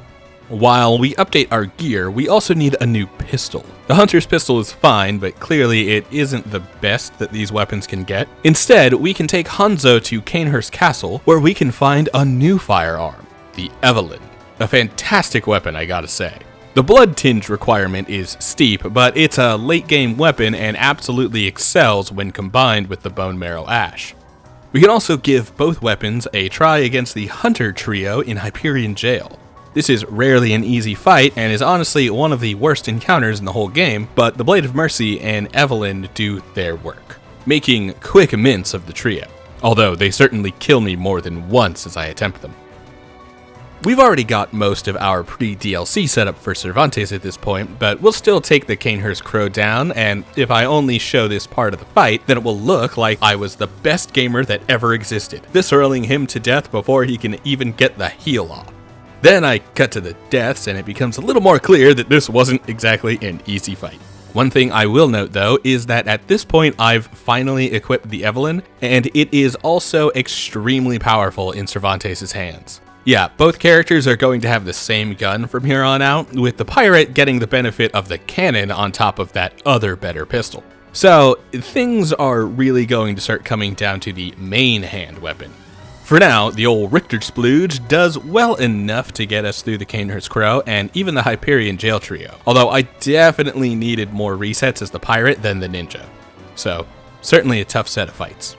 While we update our gear, we also need a new pistol. The Hunter's pistol is fine, but clearly it isn't the best that these weapons can get. Instead, we can take Hanzo to Canehurst Castle, where we can find a new firearm, the Evelyn. A fantastic weapon, I gotta say. The blood tinge requirement is steep, but it's a late-game weapon and absolutely excels when combined with the bone marrow ash. We can also give both weapons a try against the Hunter trio in Hyperion Jail. This is rarely an easy fight and is honestly one of the worst encounters in the whole game, but the Blade of Mercy and Evelyn do their work, making quick mince of the trio, although they certainly kill me more than once as I attempt them. We've already got most of our pre-DLC setup for Cervantes at this point, but we'll still take the Canehurst Crow down, and if I only show this part of the fight, then it will look like I was the best gamer that ever existed, visceraling him to death before he can even get the heal off. Then I cut to the deaths, and it becomes a little more clear that this wasn't exactly an easy fight. One thing I will note though is that at this point I've finally equipped the Evelyn, and it is also extremely powerful in Cervantes' hands. Yeah, both characters are going to have the same gun from here on out, with the pirate getting the benefit of the cannon on top of that other better pistol. So, things are really going to start coming down to the main hand weapon. For now, the old Richter Splooge does well enough to get us through the Canehurst Crow and even the Hyperion Jail trio, although I definitely needed more resets as the pirate than the ninja. So, certainly a tough set of fights.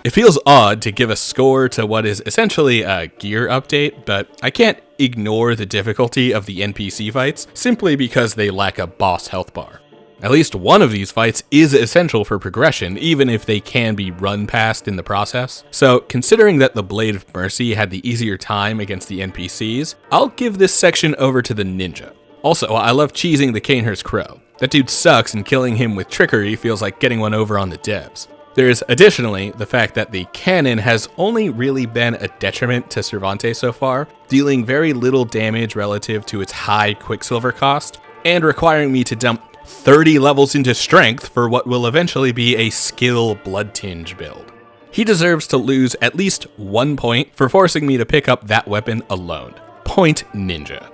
It feels odd to give a score to what is essentially a gear update, but I can't ignore the difficulty of the NPC fights simply because they lack a boss health bar. At least one of these fights is essential for progression, even if they can be run past in the process. So, considering that the Blade of Mercy had the easier time against the NPCs, I'll give this section over to the ninja. Also, I love cheesing the Canehurst Crow. That dude sucks, and killing him with trickery feels like getting one over on the devs. There is additionally the fact that the cannon has only really been a detriment to Cervantes so far, dealing very little damage relative to its high Quicksilver cost, and requiring me to dump 30 levels into strength for what will eventually be a skill blood tinge build. He deserves to lose at least 1 point for forcing me to pick up that weapon alone. Point ninja.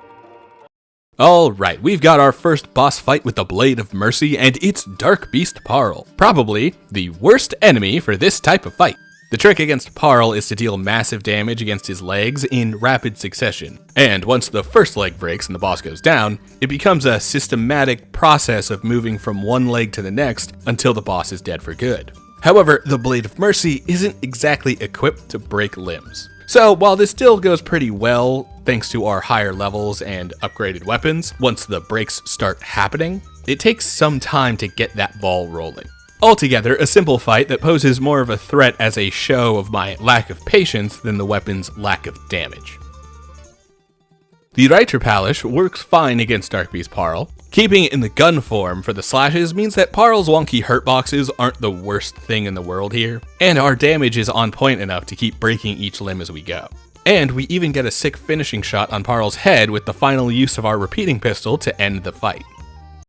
Alright, we've got our first boss fight with the Blade of Mercy, and it's Darkbeast Paarl, probably the worst enemy for this type of fight. The trick against Paarl is to deal massive damage against his legs in rapid succession, and once the first leg breaks and the boss goes down, it becomes a systematic process of moving from one leg to the next until the boss is dead for good. However, the Blade of Mercy isn't exactly equipped to break limbs. So while this still goes pretty well, thanks to our higher levels and upgraded weapons, once the breaks start happening, it takes some time to get that ball rolling. Altogether, a simple fight that poses more of a threat as a show of my lack of patience than the weapon's lack of damage. The Reiterpalish works fine against Darkbeast Paarl. Keeping it in the gun form for the slashes means that Paarl's wonky hurt boxes aren't the worst thing in the world here, and our damage is on point enough to keep breaking each limb as we go. And we even get a sick finishing shot on Paarl's head with the final use of our repeating pistol to end the fight.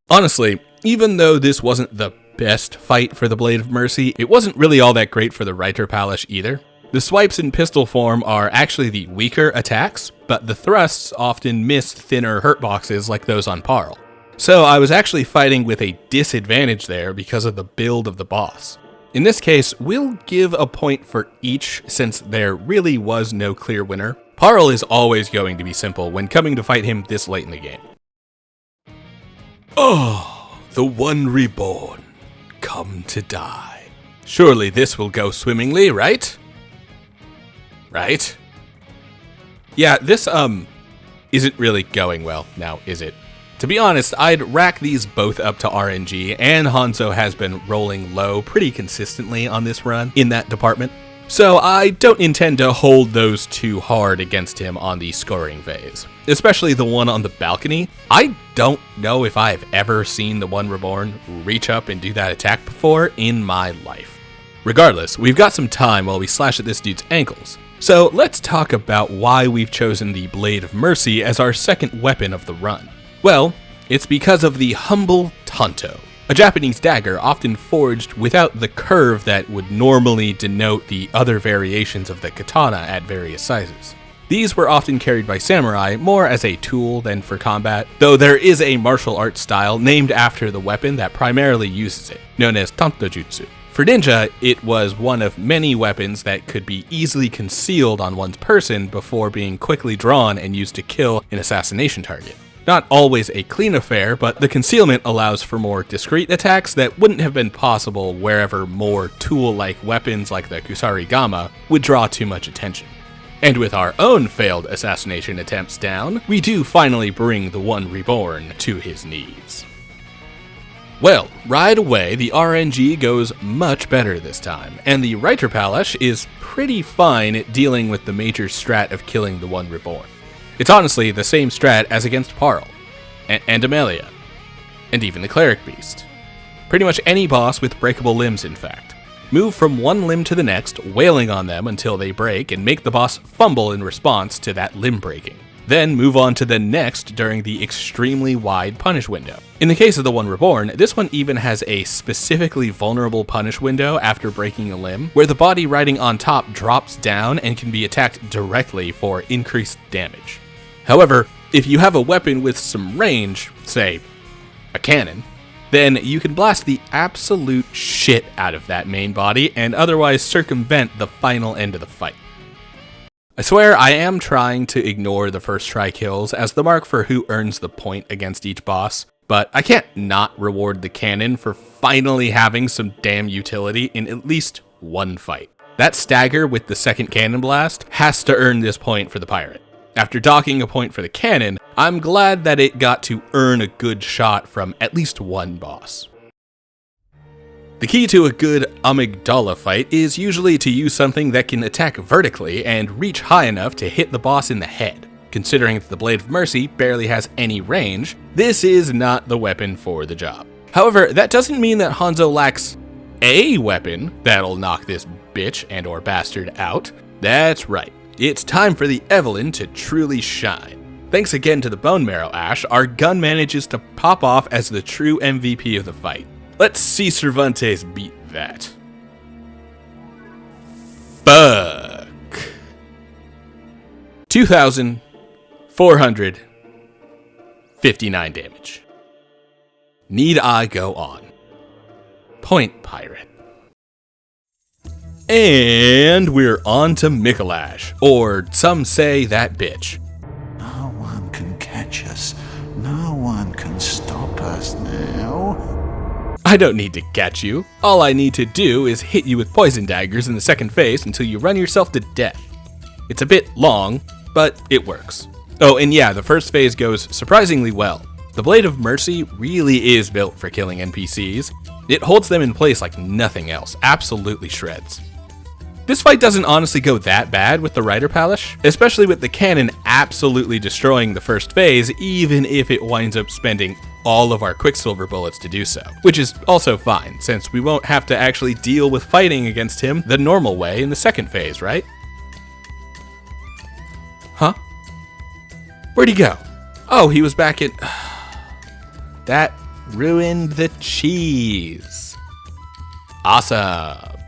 Honestly, even though this wasn't the best fight for the Blade of Mercy, it wasn't really all that great for the Reiterpalish either. The swipes in pistol form are actually the weaker attacks, but the thrusts often miss thinner hurt boxes like those on Paarl. So I was actually fighting with a disadvantage there because of the build of the boss. In this case, we'll give a point for each since there really was no clear winner. Paarl is always going to be simple when coming to fight him this late in the game. Oh, the One Reborn, come to die. Surely this will go swimmingly, right? Right? Yeah, this, isn't really going well now, is it? To be honest, I'd rack these both up to RNG, and Hanzo has been rolling low pretty consistently on this run in that department. So I don't intend to hold those too hard against him on the scoring phase, especially the one on the balcony. I don't know if I've ever seen the One Reborn reach up and do that attack before in my life. Regardless, we've got some time while we slash at this dude's ankles. So let's talk about why we've chosen the Blade of Mercy as our second weapon of the run. Well, it's because of the humble Tanto, a Japanese dagger often forged without the curve that would normally denote the other variations of the katana at various sizes. These were often carried by samurai more as a tool than for combat, though there is a martial arts style named after the weapon that primarily uses it, known as Tanto Jutsu. For ninja, it was one of many weapons that could be easily concealed on one's person before being quickly drawn and used to kill an assassination target. Not always a clean affair, but the concealment allows for more discreet attacks that wouldn't have been possible wherever more tool-like weapons like the Kusarigama would draw too much attention. And with our own failed assassination attempts down, we do finally bring the One Reborn to his knees. Well, right away, the RNG goes much better this time, and the Micolash is pretty fine at dealing with the major strat of killing the One Reborn. It's honestly the same strat as against Paarl, and Amelia, and even the Cleric Beast. Pretty much any boss with breakable limbs, in fact. Move from one limb to the next, wailing on them until they break, and make the boss fumble in response to that limb breaking. Then move on to the next during the extremely wide punish window. In the case of the One Reborn, this one even has a specifically vulnerable punish window after breaking a limb, where the body riding on top drops down and can be attacked directly for increased damage. However, if you have a weapon with some range, say a cannon, then you can blast the absolute shit out of that main body and otherwise circumvent the final end of the fight. I swear I am trying to ignore the first try kills as the mark for who earns the point against each boss, but I can't not reward the cannon for finally having some damn utility in at least one fight. That stagger with the second cannon blast has to earn this point for the pirate. After docking a point for the cannon, I'm glad that it got to earn a good shot from at least one boss. The key to a good Amygdala fight is usually to use something that can attack vertically and reach high enough to hit the boss in the head. Considering that the Blade of Mercy barely has any range, this is not the weapon for the job. However, that doesn't mean that Hanzo lacks a weapon that'll knock this bitch and or bastard out. That's right. It's time for the Evelyn to truly shine. Thanks again to the Bone Marrow Ash, our gun manages to pop off as the true MVP of the fight. Let's see Cervantes beat that. Fuck. 2,459 damage. Need I go on? Point pirate. And we're on to Micolash, or some say that bitch. No one can catch us. No one can stop us now. I don't need to catch you. All I need to do is hit you with poison daggers in the second phase until you run yourself to death. It's a bit long, but it works. Oh, and yeah, the first phase goes surprisingly well. The Blade of Mercy really is built for killing NPCs. It holds them in place like nothing else, absolutely shreds. This fight doesn't honestly go that bad with the Micolash, especially with the cannon absolutely destroying the first phase, even if it winds up spending all of our Quicksilver bullets to do so, which is also fine, since we won't have to actually deal with fighting against him the normal way in the second phase, right? Huh? Where'd he go? Oh, he was back in... That ruined the cheese. Awesome.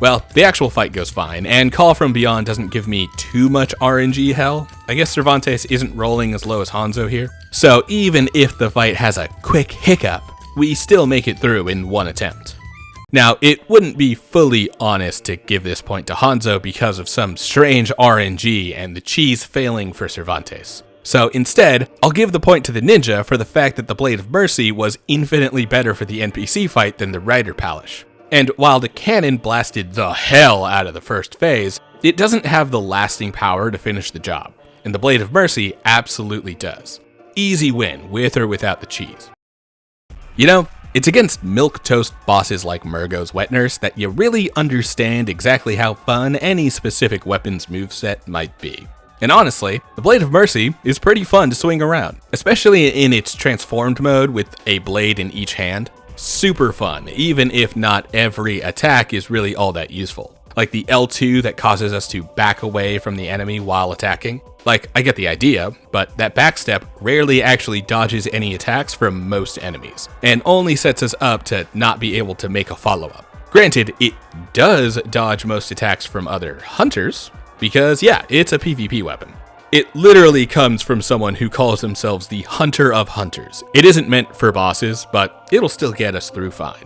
Well, the actual fight goes fine, and Call from Beyond doesn't give me too much RNG hell. I guess Cervantes isn't rolling as low as Hanzo here. So even if the fight has a quick hiccup, we still make it through in one attempt. Now, it wouldn't be fully honest to give this point to Hanzo because of some strange RNG and the cheese failing for Cervantes. So instead, I'll give the point to the ninja for the fact that the Blade of Mercy was infinitely better for the NPC fight than the Rider Palish. And while the cannon blasted the hell out of the first phase, it doesn't have the lasting power to finish the job, and the Blade of Mercy absolutely does. Easy win, with or without the cheese. You know, it's against milquetoast bosses like Mergo's Wet Nurse that you really understand exactly how fun any specific weapon's moveset might be. And honestly, the Blade of Mercy is pretty fun to swing around, especially in its transformed mode with a blade in each hand. Super fun, even if not every attack is really all that useful. Like the L2 that causes us to back away from the enemy while attacking. Like, I get the idea, but that backstep rarely actually dodges any attacks from most enemies, and only sets us up to not be able to make a follow-up. Granted, it does dodge most attacks from other hunters, because yeah, it's a PvP weapon. It literally comes from someone who calls themselves the Hunter of Hunters. It isn't meant for bosses, but it'll still get us through fine.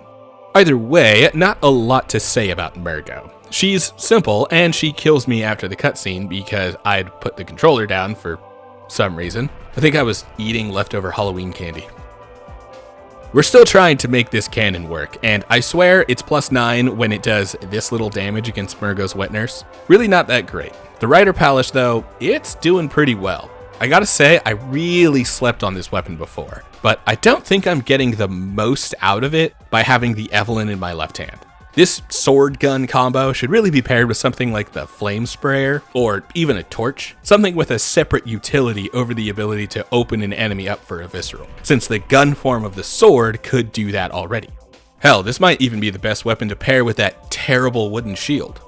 Either way, not a lot to say about Mergo. She's simple, and she kills me after the cutscene because I'd put the controller down for some reason. I think I was eating leftover Halloween candy. We're still trying to make this cannon work, and I swear it's +9 when it does this little damage against Mergo's Wet Nurse. Really not that great. The Rider Palish, though, it's doing pretty well. I gotta say, I really slept on this weapon before, but I don't think I'm getting the most out of it by having the Evelyn in my left hand. This sword gun combo should really be paired with something like the Flame Sprayer, or even a torch, something with a separate utility over the ability to open an enemy up for a visceral, since the gun form of the sword could do that already. Hell, this might even be the best weapon to pair with that terrible wooden shield.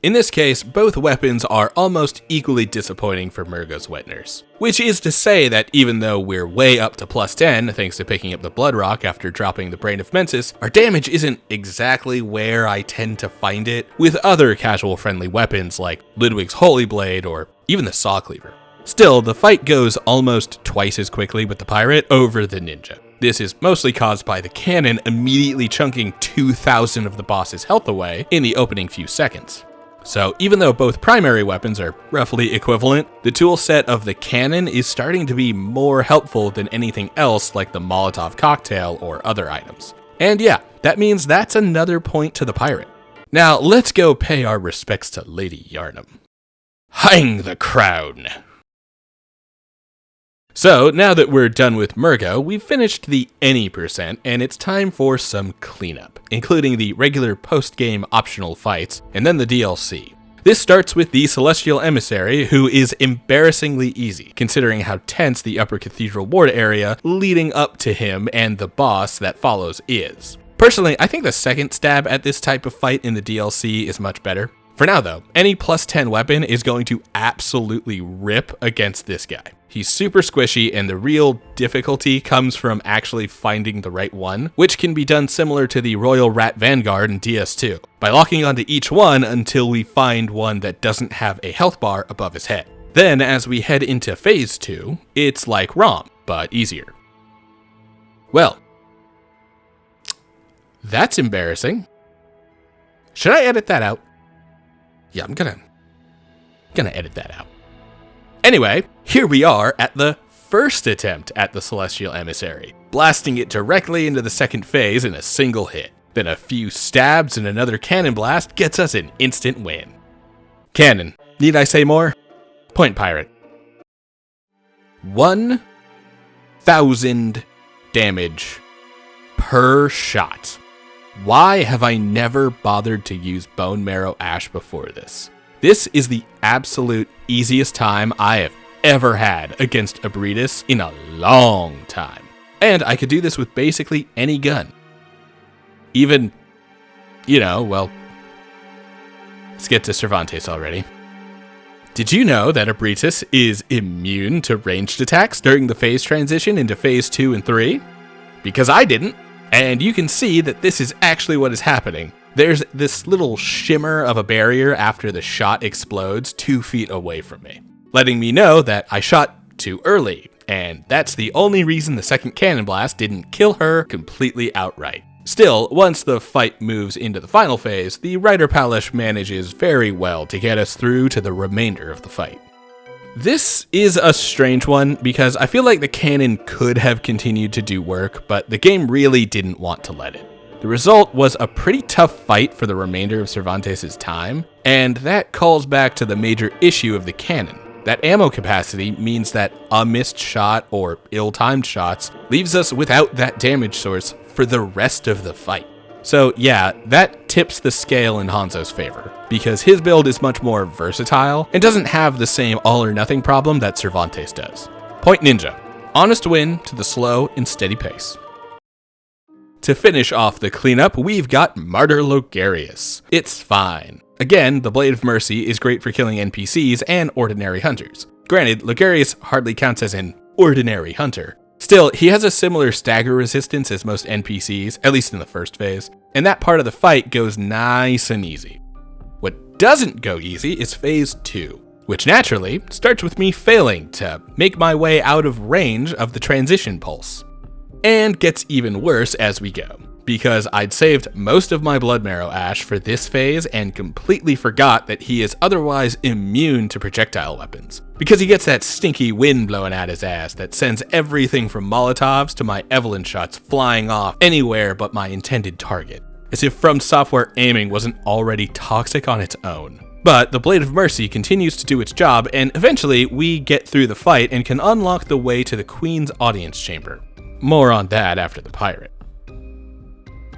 In this case, both weapons are almost equally disappointing for Mergo's Wet Nurse. Which is to say that even though we're way up to +10 thanks to picking up the Blood Rock after dropping the Brain of Mensis, our damage isn't exactly where I tend to find it with other casual friendly weapons like Ludwig's Holy Blade or even the Saw Cleaver. Still, the fight goes almost twice as quickly with the pirate over the ninja. This is mostly caused by the cannon immediately chunking 2,000 of the boss's health away in the opening few seconds. So even though both primary weapons are roughly equivalent, the tool set of the cannon is starting to be more helpful than anything else like the Molotov cocktail or other items. And yeah, that means that's another point to the pirate. Now let's go pay our respects to Lady Yharnam. Hang the crown! So, now that we're done with Mergo, we've finished the any %, and it's time for some cleanup, including the regular post-game optional fights, and then the DLC. This starts with the Celestial Emissary, who is embarrassingly easy, considering how tense the Upper Cathedral Ward area leading up to him and the boss that follows is. Personally, I think the second stab at this type of fight in the DLC is much better. For now though, any +10 weapon is going to absolutely rip against this guy. He's super squishy, and the real difficulty comes from actually finding the right one, which can be done similar to the Royal Rat Vanguard in DS2, by locking onto each one until we find one that doesn't have a health bar above his head. Then as we head into Phase 2, it's like ROM, but easier. Well, that's embarrassing. Should I edit that out? Yeah, I'm gonna edit that out. Anyway, here we are at the first attempt at the Celestial Emissary, blasting it directly into the second phase in a single hit. Then a few stabs and another cannon blast gets us an instant win. Cannon, need I say more? Point pirate. 1,000 damage per shot. Why have I never bothered to use Bone Marrow Ash before this? This is the absolute easiest time I have ever had against Ebrietas in a long time. And I could do this with basically any gun. Even, well, let's get to Cervantes already. Did you know that Ebrietas is immune to ranged attacks during the phase transition into Phase 2 and 3? Because I didn't. And you can see that this is actually what is happening. There's this little shimmer of a barrier after the shot explodes 2 feet away from me, letting me know that I shot too early, and that's the only reason the second cannon blast didn't kill her completely outright. Still, once the fight moves into the final phase, the Rider Palace manages very well to get us through to the remainder of the fight. This is a strange one because I feel like the cannon could have continued to do work, but the game really didn't want to let it. The result was a pretty tough fight for the remainder of Cervantes' time, and that calls back to the major issue of the cannon. That ammo capacity means that a missed shot or ill-timed shots leaves us without that damage source for the rest of the fight. So yeah, that tips the scale in Hanzo's favor, because his build is much more versatile and doesn't have the same all-or-nothing problem that Cervantes does. Point Ninja. Honest win to the slow and steady pace. To finish off the cleanup, we've got Martyr Logarius. It's fine. Again, the Blade of Mercy is great for killing NPCs and ordinary hunters. Granted, Logarius hardly counts as an ordinary hunter. Still, he has a similar stagger resistance as most NPCs, at least in the first phase, and that part of the fight goes nice and easy. What doesn't go easy is phase 2, which naturally starts with me failing to make my way out of range of the transition pulse. And gets even worse as we go, because I'd saved most of my Blood Marrow Ash for this phase and completely forgot that he is otherwise immune to projectile weapons, because he gets that stinky wind blowing at his ass that sends everything from Molotovs to my Evelyn shots flying off anywhere but my intended target, as if From Software aiming wasn't already toxic on its own. But the Blade of Mercy continues to do its job, and eventually we get through the fight and can unlock the way to the Queen's audience chamber. More on that after the pirate.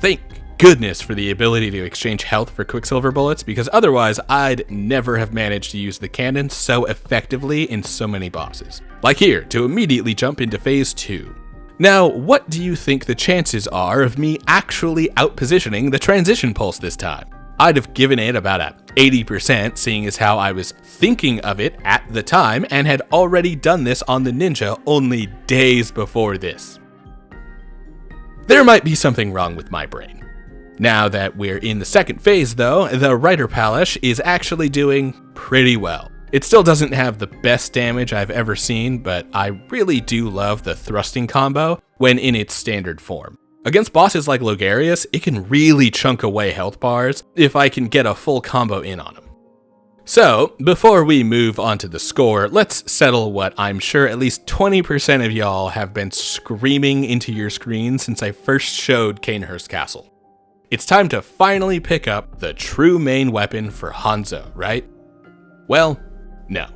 Thank goodness for the ability to exchange health for Quicksilver bullets, because otherwise I'd never have managed to use the cannon so effectively in so many bosses. Like here, to immediately jump into phase 2. Now, what do you think the chances are of me actually outpositioning the transition pulse this time? I'd have given it about a 80%, seeing as how I was thinking of it at the time and had already done this on the ninja only days before this. There might be something wrong with my brain. Now that we're in the second phase though, the Rider Palace is actually doing pretty well. It still doesn't have the best damage I've ever seen, but I really do love the thrusting combo when in its standard form. Against bosses like Logarius, it can really chunk away health bars if I can get a full combo in on him. So, before we move on to the score, let's settle what I'm sure at least 20% of y'all have been screaming into your screen since I first showed Cainhurst Castle. It's time to finally pick up the true main weapon for Hanzo, right? Well, no.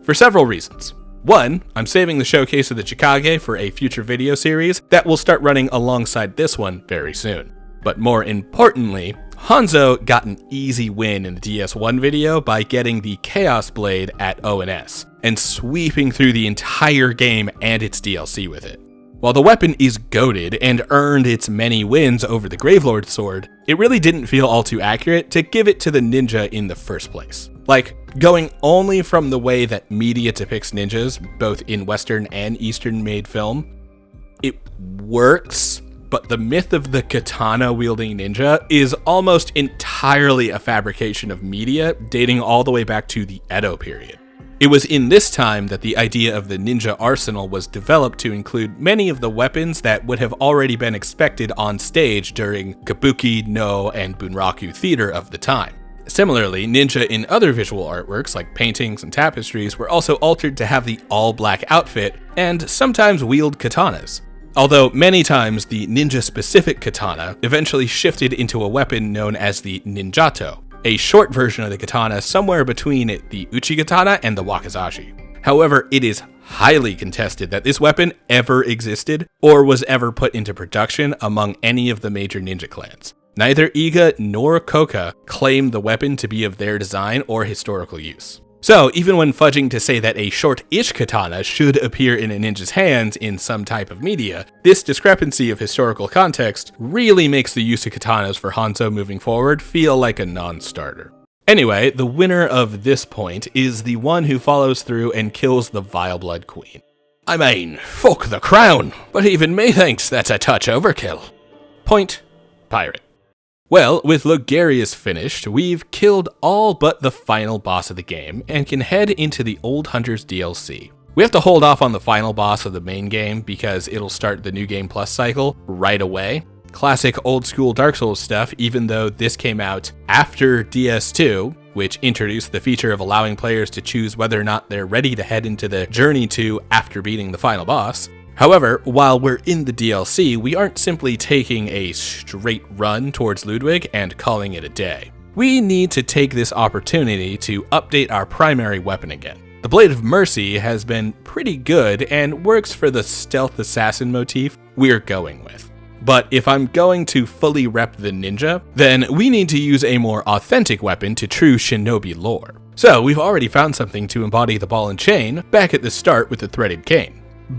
For several reasons. One, I'm saving the showcase of the Chikage for a future video series that will start running alongside this one very soon. But more importantly, Hanzo got an easy win in the DS1 video by getting the Chaos Blade at ONS, and sweeping through the entire game and its DLC with it. While the weapon is goated and earned its many wins over the Gravelord sword, it really didn't feel all too accurate to give it to the ninja in the first place. Like, going only from the way that media depicts ninjas, both in Western and Eastern made film, it works, but the myth of the katana-wielding ninja is almost entirely a fabrication of media dating all the way back to the Edo period. It was in this time that the idea of the ninja arsenal was developed to include many of the weapons that would have already been expected on stage during Kabuki, No, and Bunraku theater of the time. Similarly, ninja in other visual artworks like paintings and tapestries were also altered to have the all-black outfit and sometimes wield katanas. Although many times the ninja-specific katana eventually shifted into a weapon known as the ninjato, a short version of the katana somewhere between the uchi-katana and the wakizashi. However, it is highly contested that this weapon ever existed or was ever put into production among any of the major ninja clans. Neither Iga nor Koka claim the weapon to be of their design or historical use. So, even when fudging to say that a short-ish katana should appear in a ninja's hands in some type of media, this discrepancy of historical context really makes the use of katanas for Hanzo moving forward feel like a non-starter. Anyway, the winner of this point is the one who follows through and kills the Vileblood Queen. I mean, fuck the crown, but even me thinks that's a touch overkill. Point, pirate. Well, with Logarius finished, we've killed all but the final boss of the game and can head into the Old Hunters DLC. We have to hold off on the final boss of the main game because it'll start the New Game Plus cycle right away. Classic old school Dark Souls stuff, even though this came out after DS2, which introduced the feature of allowing players to choose whether or not they're ready to head into the Journey to after beating the final boss. However, while we're in the DLC, we aren't simply taking a straight run towards Ludwig and calling it a day. We need to take this opportunity to update our primary weapon again. The Blade of Mercy has been pretty good and works for the stealth assassin motif we're going with. But if I'm going to fully rep the ninja, then we need to use a more authentic weapon to true shinobi lore. So we've already found something to embody the ball and chain back at the start with the threaded cane.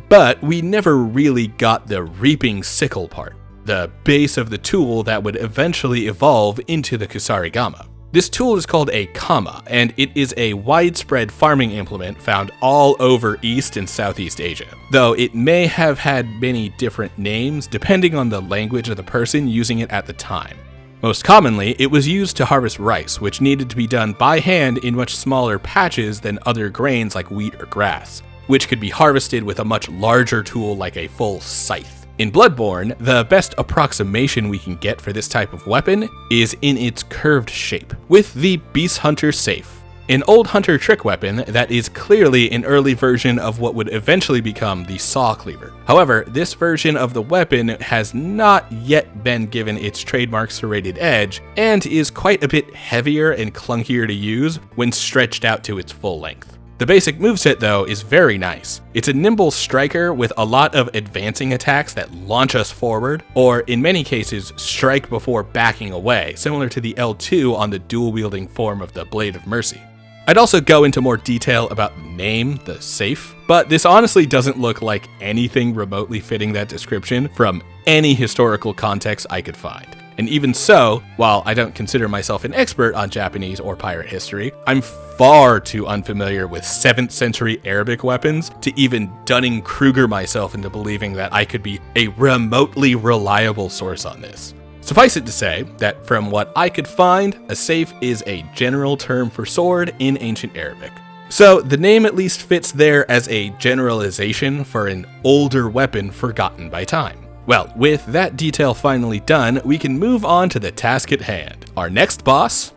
But we never really got the reaping sickle part, the base of the tool that would eventually evolve into the Kusarigama. This tool is called a kama, and it is a widespread farming implement found all over East and Southeast Asia, though it may have had many different names depending on the language of the person using it at the time. Most commonly, it was used to harvest rice, which needed to be done by hand in much smaller patches than other grains like wheat or grass, which could be harvested with a much larger tool like a full scythe. In Bloodborne, the best approximation we can get for this type of weapon is in its curved shape, with the Beast Hunter Safe, an old hunter trick weapon that is clearly an early version of what would eventually become the Saw Cleaver. However, this version of the weapon has not yet been given its trademark serrated edge, and is quite a bit heavier and clunkier to use when stretched out to its full length. The basic moveset though is very nice. It's a nimble striker with a lot of advancing attacks that launch us forward, or in many cases strike before backing away, similar to the L2 on the dual-wielding form of the Blade of Mercy. I'd also go into more detail about the name, the Safe, but this honestly doesn't look like anything remotely fitting that description from any historical context I could find. And even so, while I don't consider myself an expert on Japanese or pirate history, I'm far too unfamiliar with 7th century Arabic weapons to even Dunning-Kruger myself into believing that I could be a remotely reliable source on this. Suffice it to say that from what I could find, a safe is a general term for sword in ancient Arabic. So the name at least fits there as a generalization for an older weapon forgotten by time. Well, with that detail finally done, we can move on to the task at hand. Our next boss,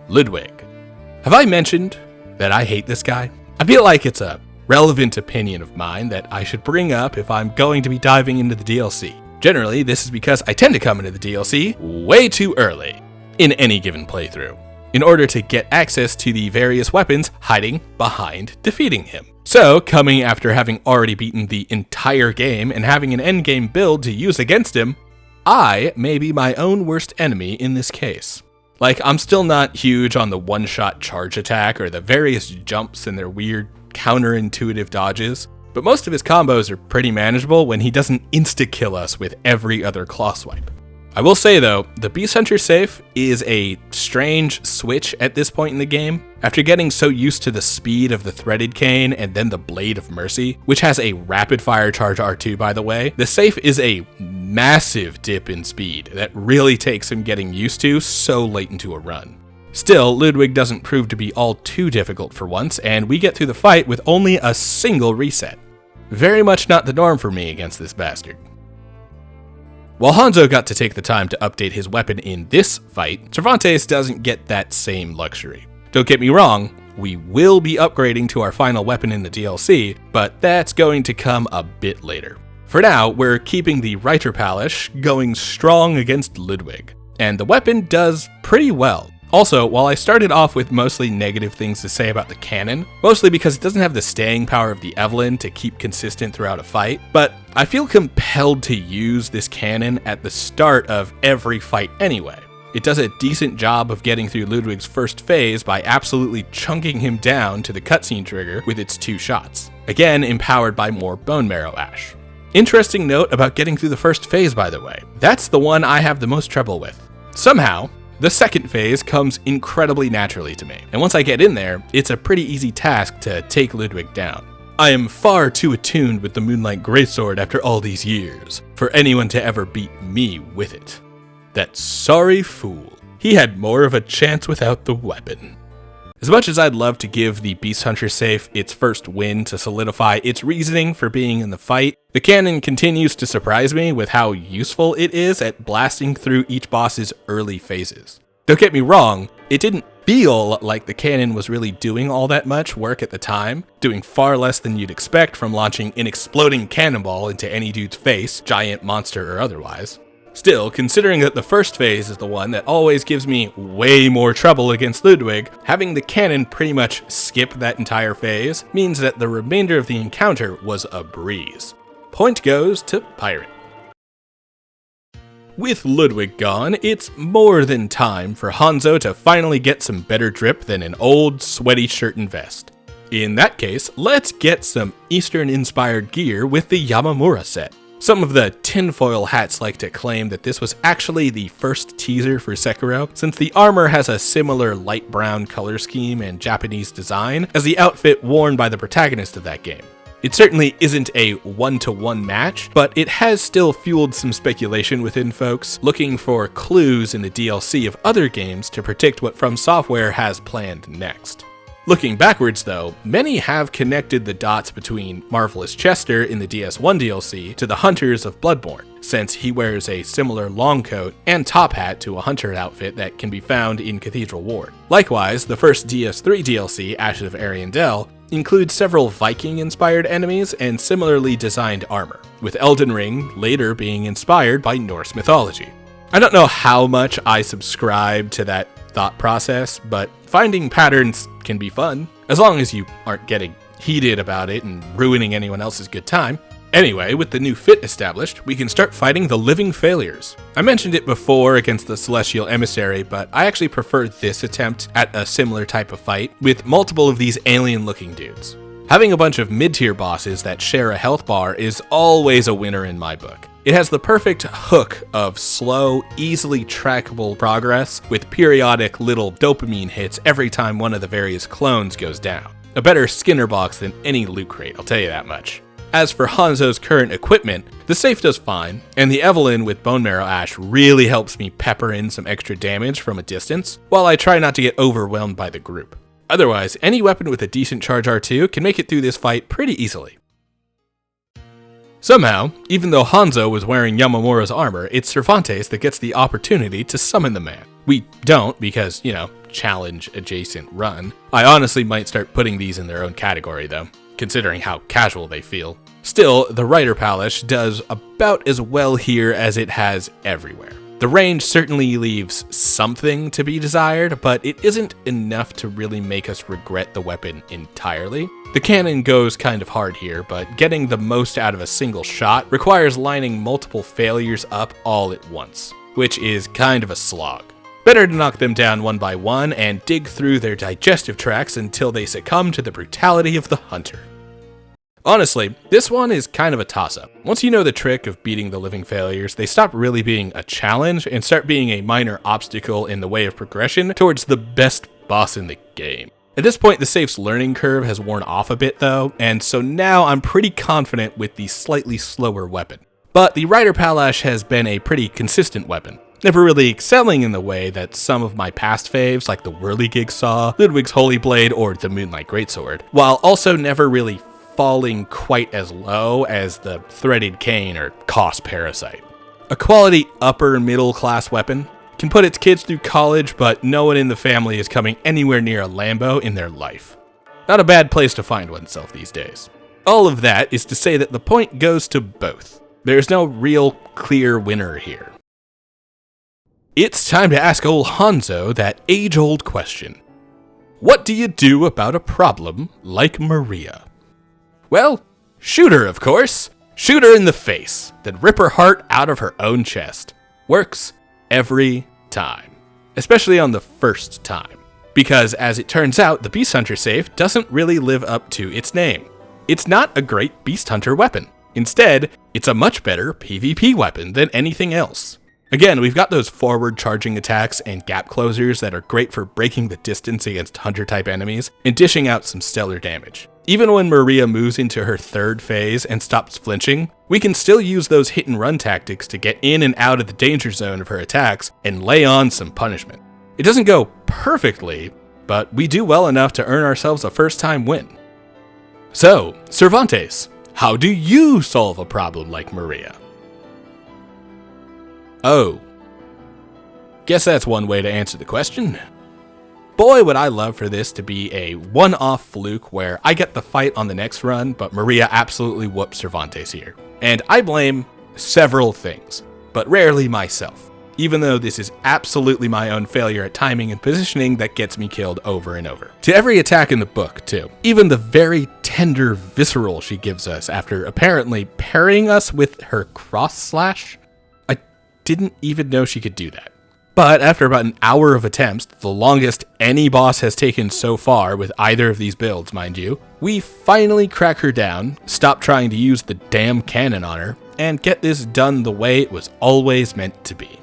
Ludwig. Have I mentioned that I hate this guy? I feel like it's a relevant opinion of mine that I should bring up if I'm going to be diving into the DLC. Generally, this is because I tend to come into the DLC way too early in any given playthrough, in order to get access to the various weapons hiding behind defeating him. So, coming after having already beaten the entire game and having an endgame build to use against him, I may be my own worst enemy in this case. Like, I'm still not huge on the one-shot charge attack or the various jumps and their weird counterintuitive dodges, but most of his combos are pretty manageable when he doesn't insta-kill us with every other claw swipe. I will say though, the Beast Hunter Safe is a strange switch at this point in the game. After getting so used to the speed of the threaded cane and then the Blade of Mercy, which has a rapid fire charge R2 by the way, the Safe is a massive dip in speed that really takes some getting used to so late into a run. Still, Ludwig doesn't prove to be all too difficult for once, and we get through the fight with only a single reset. Very much not the norm for me against this bastard. While Hanzo got to take the time to update his weapon in this fight, Cervantes doesn't get that same luxury. Don't get me wrong, we will be upgrading to our final weapon in the DLC, but that's going to come a bit later. For now, we're keeping the Reiterpallasch going strong against Ludwig, and the weapon does pretty well. Also, while I started off with mostly negative things to say about the cannon, mostly because it doesn't have the staying power of the Evelyn to keep consistent throughout a fight, but I feel compelled to use this cannon at the start of every fight anyway. It does a decent job of getting through Ludwig's first phase by absolutely chunking him down to the cutscene trigger with its 2 shots, again empowered by more bone marrow ash. Interesting note about getting through the first phase, by the way, that's the one I have the most trouble with. Somehow, the second phase comes incredibly naturally to me, and once I get in there, it's a pretty easy task to take Ludwig down. I am far too attuned with the Moonlight Greatsword after all these years, for anyone to ever beat me with it. That sorry fool. He had more of a chance without the weapon. As much as I'd love to give the Beast Hunter safe its first win to solidify its reasoning for being in the fight, the cannon continues to surprise me with how useful it is at blasting through each boss's early phases. Don't get me wrong, it didn't feel like the cannon was really doing all that much work at the time, doing far less than you'd expect from launching an exploding cannonball into any dude's face, giant, monster, or otherwise. Still, considering that the first phase is the one that always gives me way more trouble against Ludwig, having the cannon pretty much skip that entire phase means that the remainder of the encounter was a breeze. Point goes to Pirate. With Ludwig gone, it's more than time for Hanzo to finally get some better drip than an old, sweaty shirt and vest. In that case, let's get some Eastern-inspired gear with the Yamamura set. Some of the tinfoil hats like to claim that this was actually the first teaser for Sekiro, since the armor has a similar light brown color scheme and Japanese design as the outfit worn by the protagonist of that game. It certainly isn't a one-to-one match, but it has still fueled some speculation within folks looking for clues in the DLC of other games to predict what From Software has planned next. Looking backwards though, many have connected the dots between Marvelous Chester in the DS1 DLC to the Hunters of Bloodborne, since he wears a similar long coat and top hat to a hunter outfit that can be found in Cathedral Ward. Likewise, the first DS3 DLC, Ashes of Ariandel, includes several Viking-inspired enemies and similarly designed armor, with Elden Ring later being inspired by Norse mythology. I don't know how much I subscribe to that thought process, but finding patterns can be fun, as long as you aren't getting heated about it and ruining anyone else's good time. Anyway, with the new fit established, we can start fighting the Living Failures. I mentioned it before against the Celestial Emissary, but I actually prefer this attempt at a similar type of fight, with multiple of these alien-looking dudes. Having a bunch of mid-tier bosses that share a health bar is always a winner in my book. It has the perfect hook of slow, easily trackable progress with periodic little dopamine hits every time one of the various clones goes down. A better Skinner box than any loot crate, I'll tell you that much. As for Hanzo's current equipment, the safe does fine, and the Evelyn with Bone Marrow Ash really helps me pepper in some extra damage from a distance, while I try not to get overwhelmed by the group. Otherwise, any weapon with a decent charge R2 can make it through this fight pretty easily. Somehow, even though Hanzo was wearing Yamamura's armor, it's Cervantes that gets the opportunity to summon the man. We don't because, challenge adjacent run. I honestly might start putting these in their own category though, considering how casual they feel. Still, the Rider Palace does about as well here as it has everywhere. The range certainly leaves something to be desired, but it isn't enough to really make us regret the weapon entirely. The cannon goes kind of hard here, but getting the most out of a single shot requires lining multiple failures up all at once, which is kind of a slog. Better to knock them down one by one and dig through their digestive tracts until they succumb to the brutality of the hunter. Honestly, this one is kind of a toss-up. Once you know the trick of beating the Living Failures, they stop really being a challenge and start being a minor obstacle in the way of progression towards the best boss in the game. At this point, the safe's learning curve has worn off a bit though, and so now I'm pretty confident with the slightly slower weapon. But the Rider Palace has been a pretty consistent weapon, never really excelling in the way that some of my past faves like the Whirligig Saw, Ludwig's Holy Blade, or the Moonlight Greatsword, while also never really falling quite as low as the Threaded Cane or Kos Parasite. A quality upper middle class weapon, can put its kids through college, but no one in the family is coming anywhere near a Lambo in their life. Not a bad place to find oneself these days. All of that is to say that the point goes to both. There's no real clear winner here. It's time to ask old Hanzo that age-old question. What do you do about a problem like Maria? Well, shoot her, of course. Shoot her in the face, then rip her heart out of her own chest. Works every time. Especially on the first time. Because as it turns out, the Beast Hunter safe doesn't really live up to its name. It's not a great Beast Hunter weapon. Instead, it's a much better PvP weapon than anything else. Again, we've got those forward charging attacks and gap closers that are great for breaking the distance against hunter type enemies and dishing out some stellar damage. Even when Maria moves into her third phase and stops flinching, we can still use those hit and run tactics to get in and out of the danger zone of her attacks and lay on some punishment. It doesn't go perfectly, but we do well enough to earn ourselves a first time win. So, Cervantes, how do you solve a problem like Maria? Oh. Guess that's one way to answer the question. Boy, would I love for this to be a one-off fluke where I get the fight on the next run, but Maria absolutely whoops Cervantes here. And I blame several things, but rarely myself, even though this is absolutely my own failure at timing and positioning that gets me killed over and over. To every attack in the book, too. Even the very tender visceral she gives us after apparently parrying us with her cross slash. I didn't even know she could do that. But after about an hour of attempts, the longest any boss has taken so far with either of these builds, mind you, we finally crack her down, stop trying to use the damn cannon on her, and get this done the way it was always meant to be.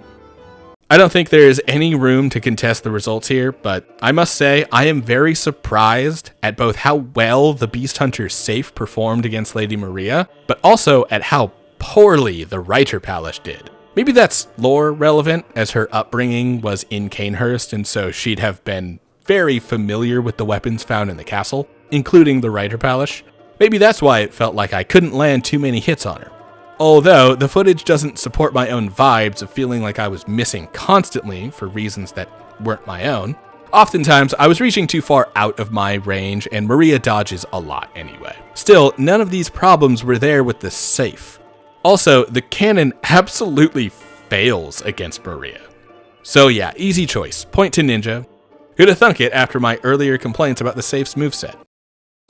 I don't think there is any room to contest the results here, but I must say I am very surprised at both how well the Beast Hunter's Safe performed against Lady Maria, but also at how poorly the Writer Palace did. Maybe that's lore relevant, as her upbringing was in Canehurst, and so she'd have been very familiar with the weapons found in the castle, including the Writer Palace. Maybe that's why it felt like I couldn't land too many hits on her. Although, the footage doesn't support my own vibes of feeling like I was missing constantly for reasons that weren't my own. Oftentimes, I was reaching too far out of my range, and Maria dodges a lot anyway. Still, none of these problems were there with the Safe. Also, the cannon absolutely fails against Maria. So yeah, easy choice. Point to Ninja. Who'd have thunk it after my earlier complaints about the Safe's moveset?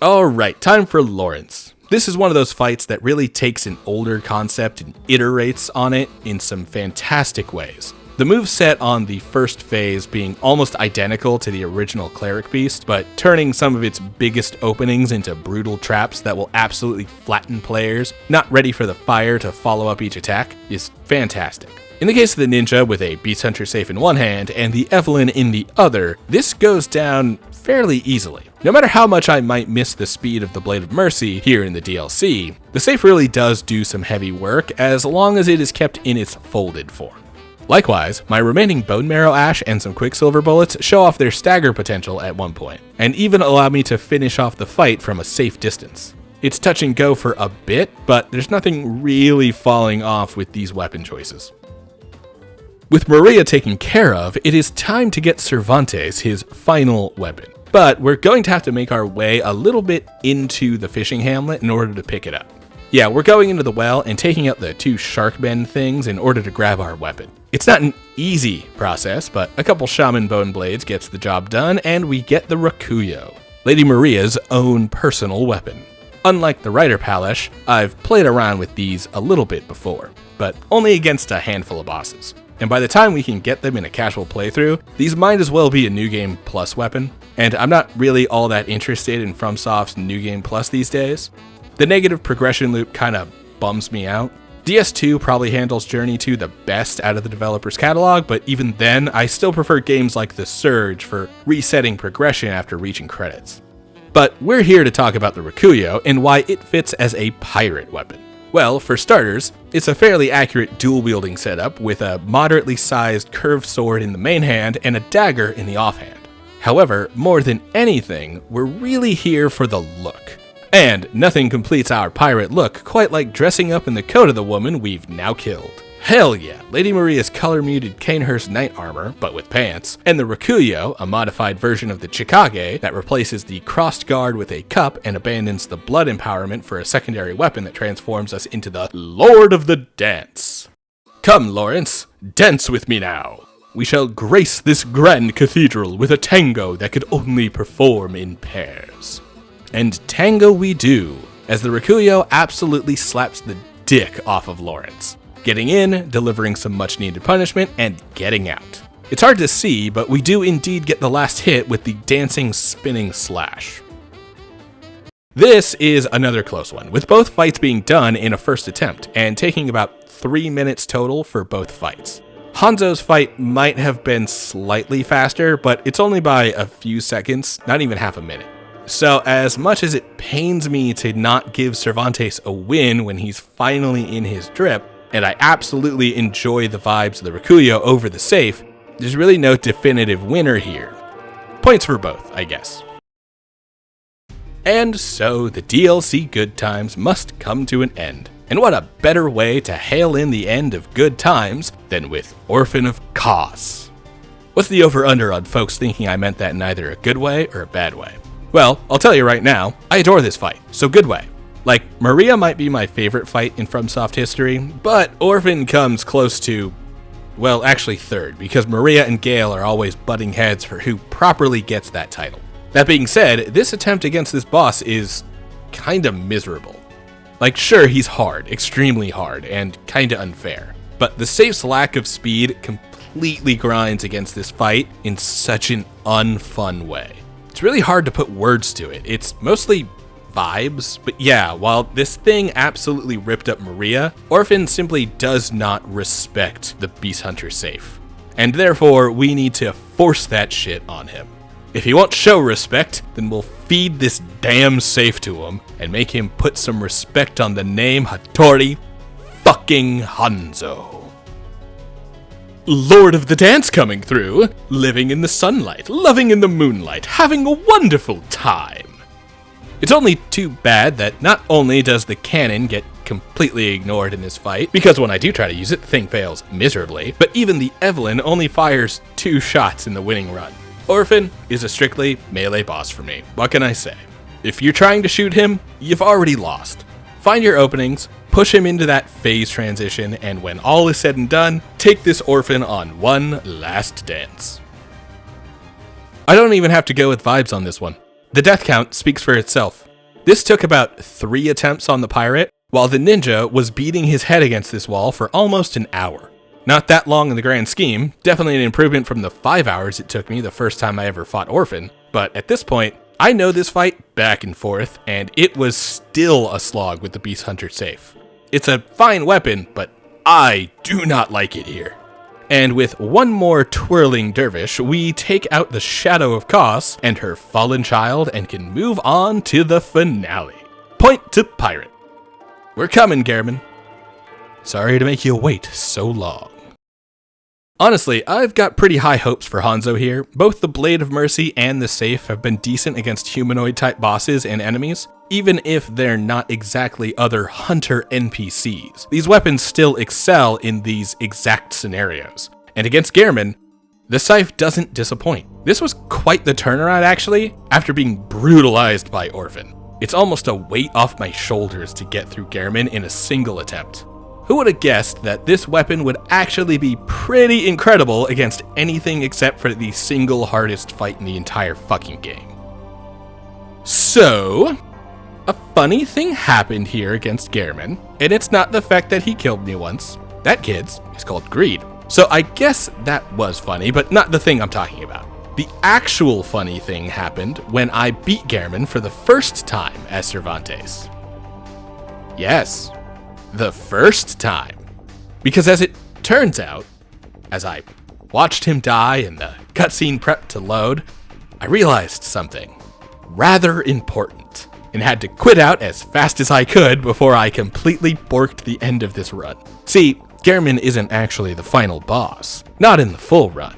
Alright, time for Laurence. This is one of those fights that really takes an older concept and iterates on it in some fantastic ways. The moveset on the first phase being almost identical to the original Cleric Beast, but turning some of its biggest openings into brutal traps that will absolutely flatten players not ready for the fire to follow up each attack is fantastic. In the case of the ninja with a Beast Hunter Safe in one hand and the Evelyn in the other, this goes down fairly easily. No matter how much I might miss the speed of the Blade of Mercy here in the DLC, the Safe really does do some heavy work as long as it is kept in its folded form. Likewise, my remaining Bone Marrow Ash and some Quicksilver bullets show off their stagger potential at one point, and even allow me to finish off the fight from a safe distance. It's touch and go for a bit, but there's nothing really falling off with these weapon choices. With Maria taken care of, it is time to get Cervantes his final weapon. But we're going to have to make our way a little bit into the fishing hamlet in order to pick it up. Yeah, we're going into the well and taking out the two sharkmen things in order to grab our weapon. It's not an easy process, but a couple shaman bone blades gets the job done, and we get the Rakuyo, Lady Maria's own personal weapon. Unlike the Writer Palace, I've played around with these a little bit before, but only against a handful of bosses. And by the time we can get them in a casual playthrough, these might as well be a New Game Plus weapon, and I'm not really all that interested in FromSoft's New Game Plus these days. The negative progression loop kinda bums me out. DS2 probably handles Journey 2 the best out of the developer's catalog, but even then, I still prefer games like The Surge for resetting progression after reaching credits. But we're here to talk about the Rakuyo and why it fits as a pirate weapon. Well, for starters, it's a fairly accurate dual-wielding setup with a moderately sized curved sword in the main hand and a dagger in the offhand. However, more than anything, we're really here for the look. And nothing completes our pirate look quite like dressing up in the coat of the woman we've now killed. Hell yeah, Lady Maria's color-muted Canehurst knight armor, but with pants, and the Rakuyo, a modified version of the Chikage that replaces the crossed guard with a cup and abandons the blood empowerment for a secondary weapon that transforms us into the Lord of the Dance. Come, Laurence, dance with me now. We shall grace this grand cathedral with a tango that could only perform in pairs. And tango we do, as the Rakuyo absolutely slaps the dick off of Laurence. Getting in, delivering some much needed punishment, and getting out. It's hard to see, but we do indeed get the last hit with the dancing spinning slash. This is another close one, with both fights being done in a first attempt, and taking about 3 minutes total for both fights. Hanzo's fight might have been slightly faster, but it's only by a few seconds, not even half a minute. So as much as it pains me to not give Cervantes a win when he's finally in his drip, and I absolutely enjoy the vibes of the Rakuyo over the safe, there's really no definitive winner here. Points for both, I guess. And so the DLC good times must come to an end. And what a better way to hail in the end of good times than with Orphan of Kos. What's the over-under on folks thinking I meant that in either a good way or a bad way? Well, I'll tell you right now, I adore this fight, so good way. Like, Maria might be my favorite fight in FromSoft history, but Orphan comes close to, well, actually third, because Maria and Gale are always butting heads for who properly gets that title. That being said, this attempt against this boss is kinda miserable. Like, sure, he's hard, extremely hard, and kinda unfair, but the safe's lack of speed completely grinds against this fight in such an unfun way. It's really hard to put words to it. It's mostly vibes, but yeah, while this thing absolutely ripped up Maria, Orphan simply does not respect the Beast Hunter safe. And therefore, we need to force that shit on him. If he won't show respect, then we'll feed this damn safe to him and make him put some respect on the name Hattori fucking Hanzo. Lord of the Dance coming through, living in the sunlight, loving in the moonlight, having a wonderful time. It's only too bad that not only does the cannon get completely ignored in this fight, because when I do try to use it, the thing fails miserably, but even the Evelyn only fires 2 shots in the winning run. Orphan is a strictly melee boss for me, what can I say? If you're trying to shoot him, you've already lost. Find your openings, push him into that phase transition, and when all is said and done, take this Orphan on one last dance. I don't even have to go with vibes on this one. The death count speaks for itself. This took about 3 attempts on the pirate, while the ninja was beating his head against this wall for almost an hour. Not that long in the grand scheme, definitely an improvement from the 5 hours it took me the first time I ever fought Orphan, but at this point, I know this fight back and forth, and it was still a slog with the Beast Hunter safe. It's a fine weapon, but I do not like it here. And with one more twirling dervish, we take out the Shadow of Kos and her fallen child and can move on to the finale. Point to pirate. We're coming, Gherman. Sorry to make you wait so long. Honestly, I've got pretty high hopes for Hanzo here. Both the Blade of Mercy and the Safe have been decent against humanoid-type bosses and enemies, even if they're not exactly other hunter NPCs. These weapons still excel in these exact scenarios. And against Gherman, the Scythe doesn't disappoint. This was quite the turnaround, actually, after being brutalized by Orphan. It's almost a weight off my shoulders to get through Gherman in a single attempt. Who would have guessed that this weapon would actually be pretty incredible against anything except for the single hardest fight in the entire fucking game? So, a funny thing happened here against Gherman, and it's not the fact that he killed me once. That, kids, is called greed. So I guess that was funny, but not the thing I'm talking about. The actual funny thing happened when I beat Gherman for the first time as Cervantes. Yes. The first time. Because as it turns out, as I watched him die and the cutscene prepped to load, I realized something rather important and had to quit out as fast as I could before I completely borked the end of this run. See, Gherman isn't actually the final boss, not in the full run,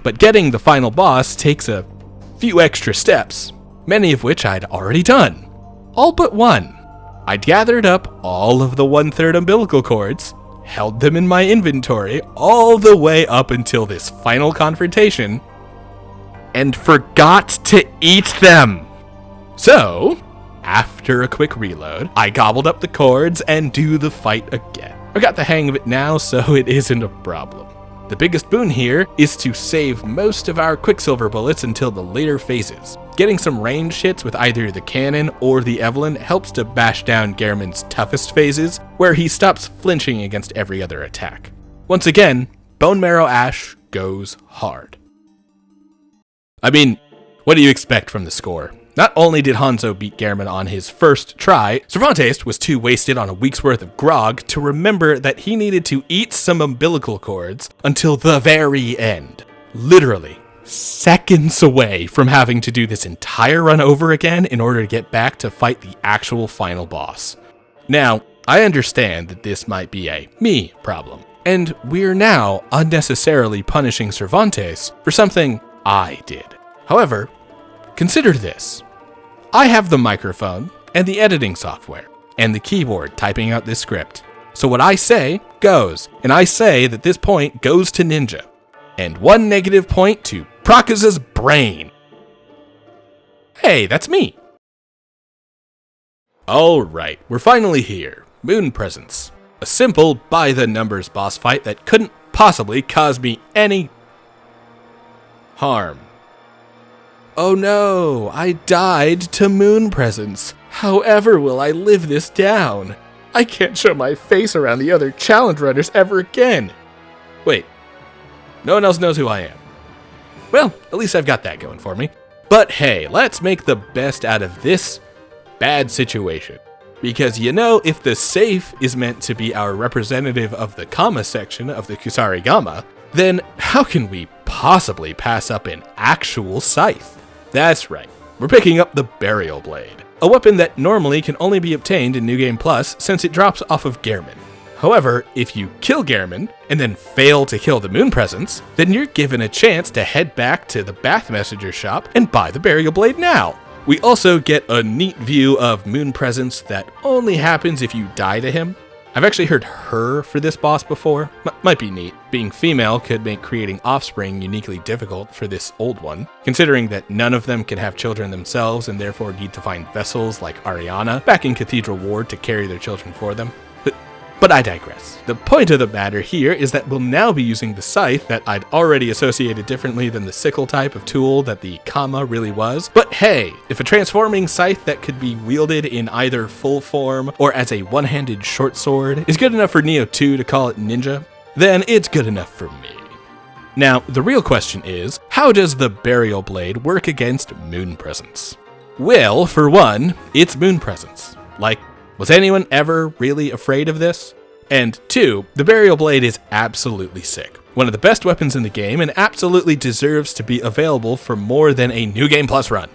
but getting the final boss takes a few extra steps, many of which I'd already done. All but one. I'd gathered up all of the 1/3 umbilical cords, held them in my inventory all the way up until this final confrontation, and forgot to eat them. So, after a quick reload, I gobbled up the cords and do the fight again. I got the hang of it now, so it isn't a problem. The biggest boon here is to save most of our Quicksilver bullets until the later phases. Getting some range hits with either the cannon or the Evelyn helps to bash down Gherman's toughest phases, where he stops flinching against every other attack. Once again, Bone Marrow Ash goes hard. I mean, what do you expect from the score? Not only did Hanzo beat Gherman on his first try, Cervantes was too wasted on a week's worth of grog to remember that he needed to eat some umbilical cords until the very end. Literally, seconds away from having to do this entire run over again in order to get back to fight the actual final boss. Now, I understand that this might be a me problem, and we're now unnecessarily punishing Cervantes for something I did. However, consider this. I have the microphone and the editing software and the keyboard typing out this script. So what I say goes, and I say that this point goes to Ninja, and 1 negative point to Prakuza's brain. Hey, that's me. Alright, we're finally here. Moon Presence. A simple, by-the-numbers boss fight that couldn't possibly cause me any harm. Oh no, I died to Moon Presence. However will I live this down? I can't show my face around the other challenge runners ever again. Wait, no one else knows who I am. Well, at least I've got that going for me. But hey, let's make the best out of this bad situation. Because if the safe is meant to be our representative of the Kama section of the Kusarigama, then how can we possibly pass up an actual scythe? That's right, we're picking up the Burial Blade, a weapon that normally can only be obtained in New Game Plus since it drops off of Gherman. However, if you kill Gherman and then fail to kill the Moon Presence, then you're given a chance to head back to the Bath Messenger shop and buy the Burial Blade now. We also get a neat view of Moon Presence that only happens if you die to him. I've actually heard her for this boss before. Might be neat. Being female could make creating offspring uniquely difficult for this old one, considering that none of them can have children themselves and therefore need to find vessels like Ariana back in Cathedral Ward to carry their children for them. But I digress. The point of the matter here is that we'll now be using the scythe that I'd already associated differently than the sickle type of tool that the Kama really was. But hey, if a transforming scythe that could be wielded in either full form or as a one-handed short sword is good enough for Neo 2 to call it Ninja, then it's good enough for me. Now, the real question is, how does the Burial Blade work against Moon Presence? Well, for one, it's Moon Presence. Was anyone ever really afraid of this? And 2, the Burial Blade is absolutely sick. One of the best weapons in the game and absolutely deserves to be available for more than a New Game Plus run.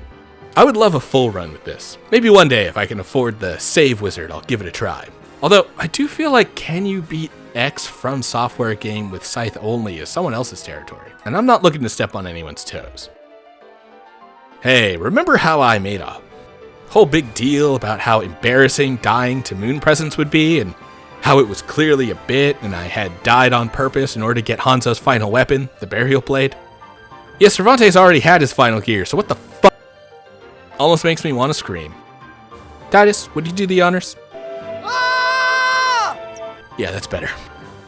I would love a full run with this. Maybe one day if I can afford the save wizard, I'll give it a try. Although, I do feel like Can You Beat X from Software game with Scythe only is someone else's territory, and I'm not looking to step on anyone's toes. Hey, remember how I made a whole big deal about how embarrassing dying to Moon Presence would be, and how it was clearly a bit and I had died on purpose in order to get Hanzo's final weapon, the Burial Blade? Yes, Cervantes already had his final gear, so what the fuck? Almost makes me want to scream. Titus, would you do the honors? Ah! Yeah, that's better.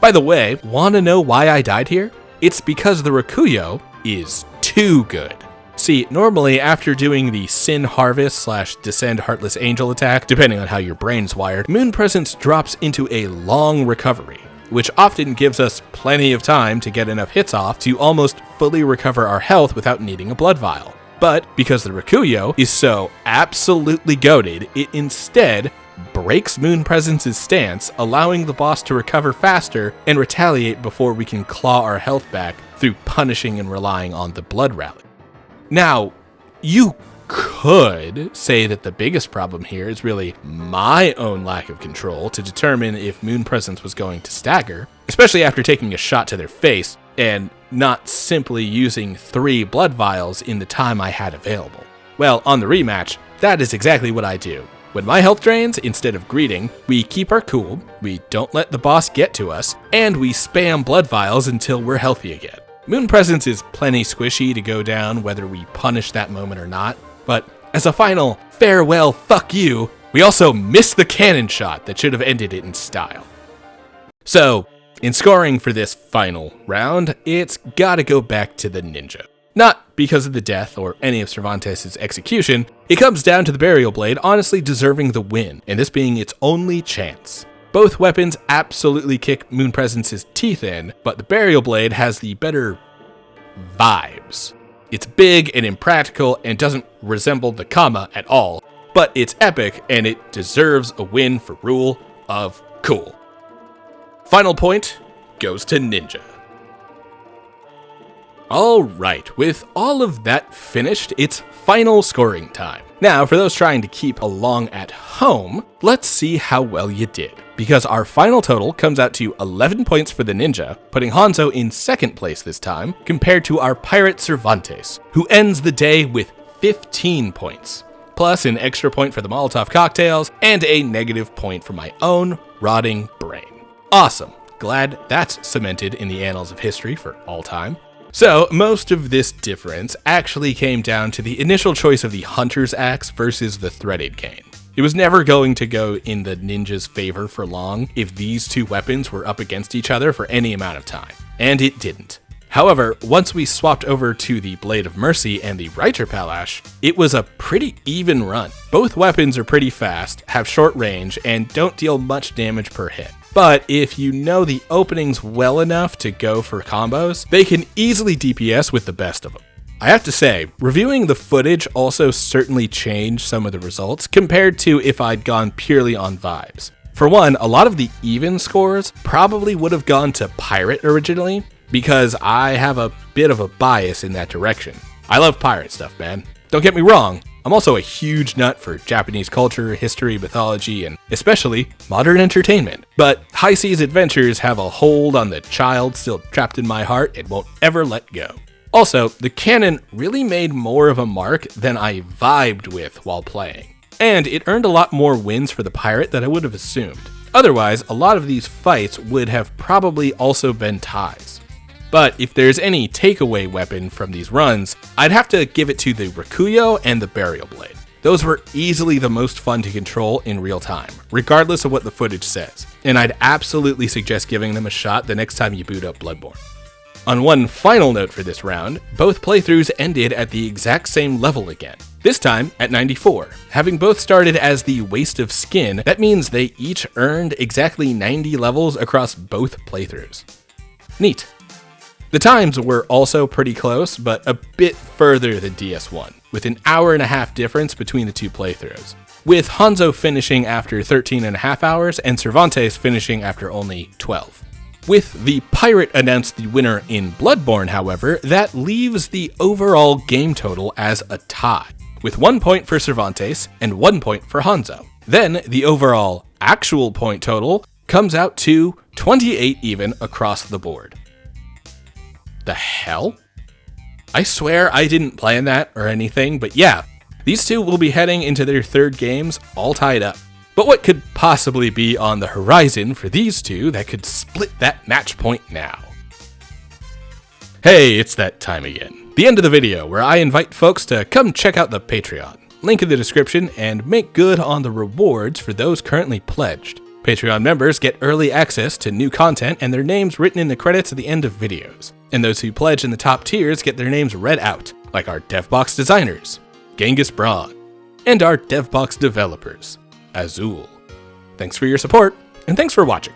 By the way, want to know why I died here? It's because the Rakuyo is too good. See, normally after doing the Sin Harvest / Descend Heartless Angel attack, depending on how your brain's wired, Moon Presence drops into a long recovery, which often gives us plenty of time to get enough hits off to almost fully recover our health without needing a blood vial. But because the Rakuyo is so absolutely goated, it instead breaks Moon Presence's stance, allowing the boss to recover faster and retaliate before we can claw our health back through punishing and relying on the blood rally. Now, you could say that the biggest problem here is really my own lack of control to determine if Moon Presence was going to stagger, especially after taking a shot to their face and not simply using 3 blood vials in the time I had available. Well, on the rematch, that is exactly what I do. When my health drains, instead of greeting, we keep our cool, we don't let the boss get to us, and we spam blood vials until we're healthy again. Moon Presence is plenty squishy to go down whether we punish that moment or not, but as a final farewell fuck you, we also missed the cannon shot that should have ended it in style. So, in scoring for this final round, it's gotta go back to the Ninja. Not because of the death or any of Cervantes' execution, it comes down to the Burial Blade honestly deserving the win, and this being its only chance. Both weapons absolutely kick Moon Presence's teeth in, but the Burial Blade has the better vibes. It's big and impractical and doesn't resemble the Kama at all, but it's epic and it deserves a win for Rule of Cool. Final point goes to Ninja. Alright, with all of that finished, it's final scoring time. Now, for those trying to keep along at home, let's see how well you did. Because our final total comes out to 11 points for the ninja, putting Hanzo in second place this time, compared to our pirate Cervantes, who ends the day with 15 points. Plus an extra point for the Molotov cocktails, and a negative point for my own rotting brain. Awesome. Glad that's cemented in the annals of history for all time. So, most of this difference actually came down to the initial choice of the Hunter's Axe versus the Threaded Cane. It was never going to go in the ninja's favor for long if these two weapons were up against each other for any amount of time, and it didn't. However, once we swapped over to the Blade of Mercy and the Reiter Palash, it was a pretty even run. Both weapons are pretty fast, have short range, and don't deal much damage per hit. But if you know the openings well enough to go for combos, they can easily DPS with the best of them. I have to say, reviewing the footage also certainly changed some of the results compared to if I'd gone purely on vibes. For one, a lot of the even scores probably would have gone to Pirate originally, because I have a bit of a bias in that direction. I love pirate stuff, man. Don't get me wrong, I'm also a huge nut for Japanese culture, history, mythology, and especially modern entertainment. But High Seas Adventures have a hold on the child still trapped in my heart and won't ever let go. Also, the canon really made more of a mark than I vibed with while playing. And it earned a lot more wins for the pirate than I would have assumed. Otherwise, a lot of these fights would have probably also been ties. But if there's any takeaway weapon from these runs, I'd have to give it to the Rakuyo and the Burial Blade. Those were easily the most fun to control in real time, regardless of what the footage says, and I'd absolutely suggest giving them a shot the next time you boot up Bloodborne. On one final note for this round, both playthroughs ended at the exact same level again, this time at 94. Having both started as the Waste of Skin, that means they each earned exactly 90 levels across both playthroughs. Neat. The times were also pretty close, but a bit further than DS1, with an hour-and-a-half difference between the two playthroughs, with Hanzo finishing after 13.5 hours and Cervantes finishing after only 12. With the Pirate announced the winner in Bloodborne, however, that leaves the overall game total as a tie, with 1 point for Cervantes and 1 point for Hanzo. Then the overall actual point total comes out to 28 even across the board. The hell? I swear I didn't plan that or anything, but yeah, these two will be heading into their third games all tied up. But what could possibly be on the horizon for these two that could split that match point now? Hey, it's that time again. The end of the video where I invite folks to come check out the Patreon. Link in the description, and make good on the rewards for those currently pledged. Patreon members get early access to new content and their names written in the credits at the end of videos. And those who pledge in the top tiers get their names read out, like our DevBox designers, Genghis Braun, and our DevBox developers, Azul. Thanks for your support, and thanks for watching.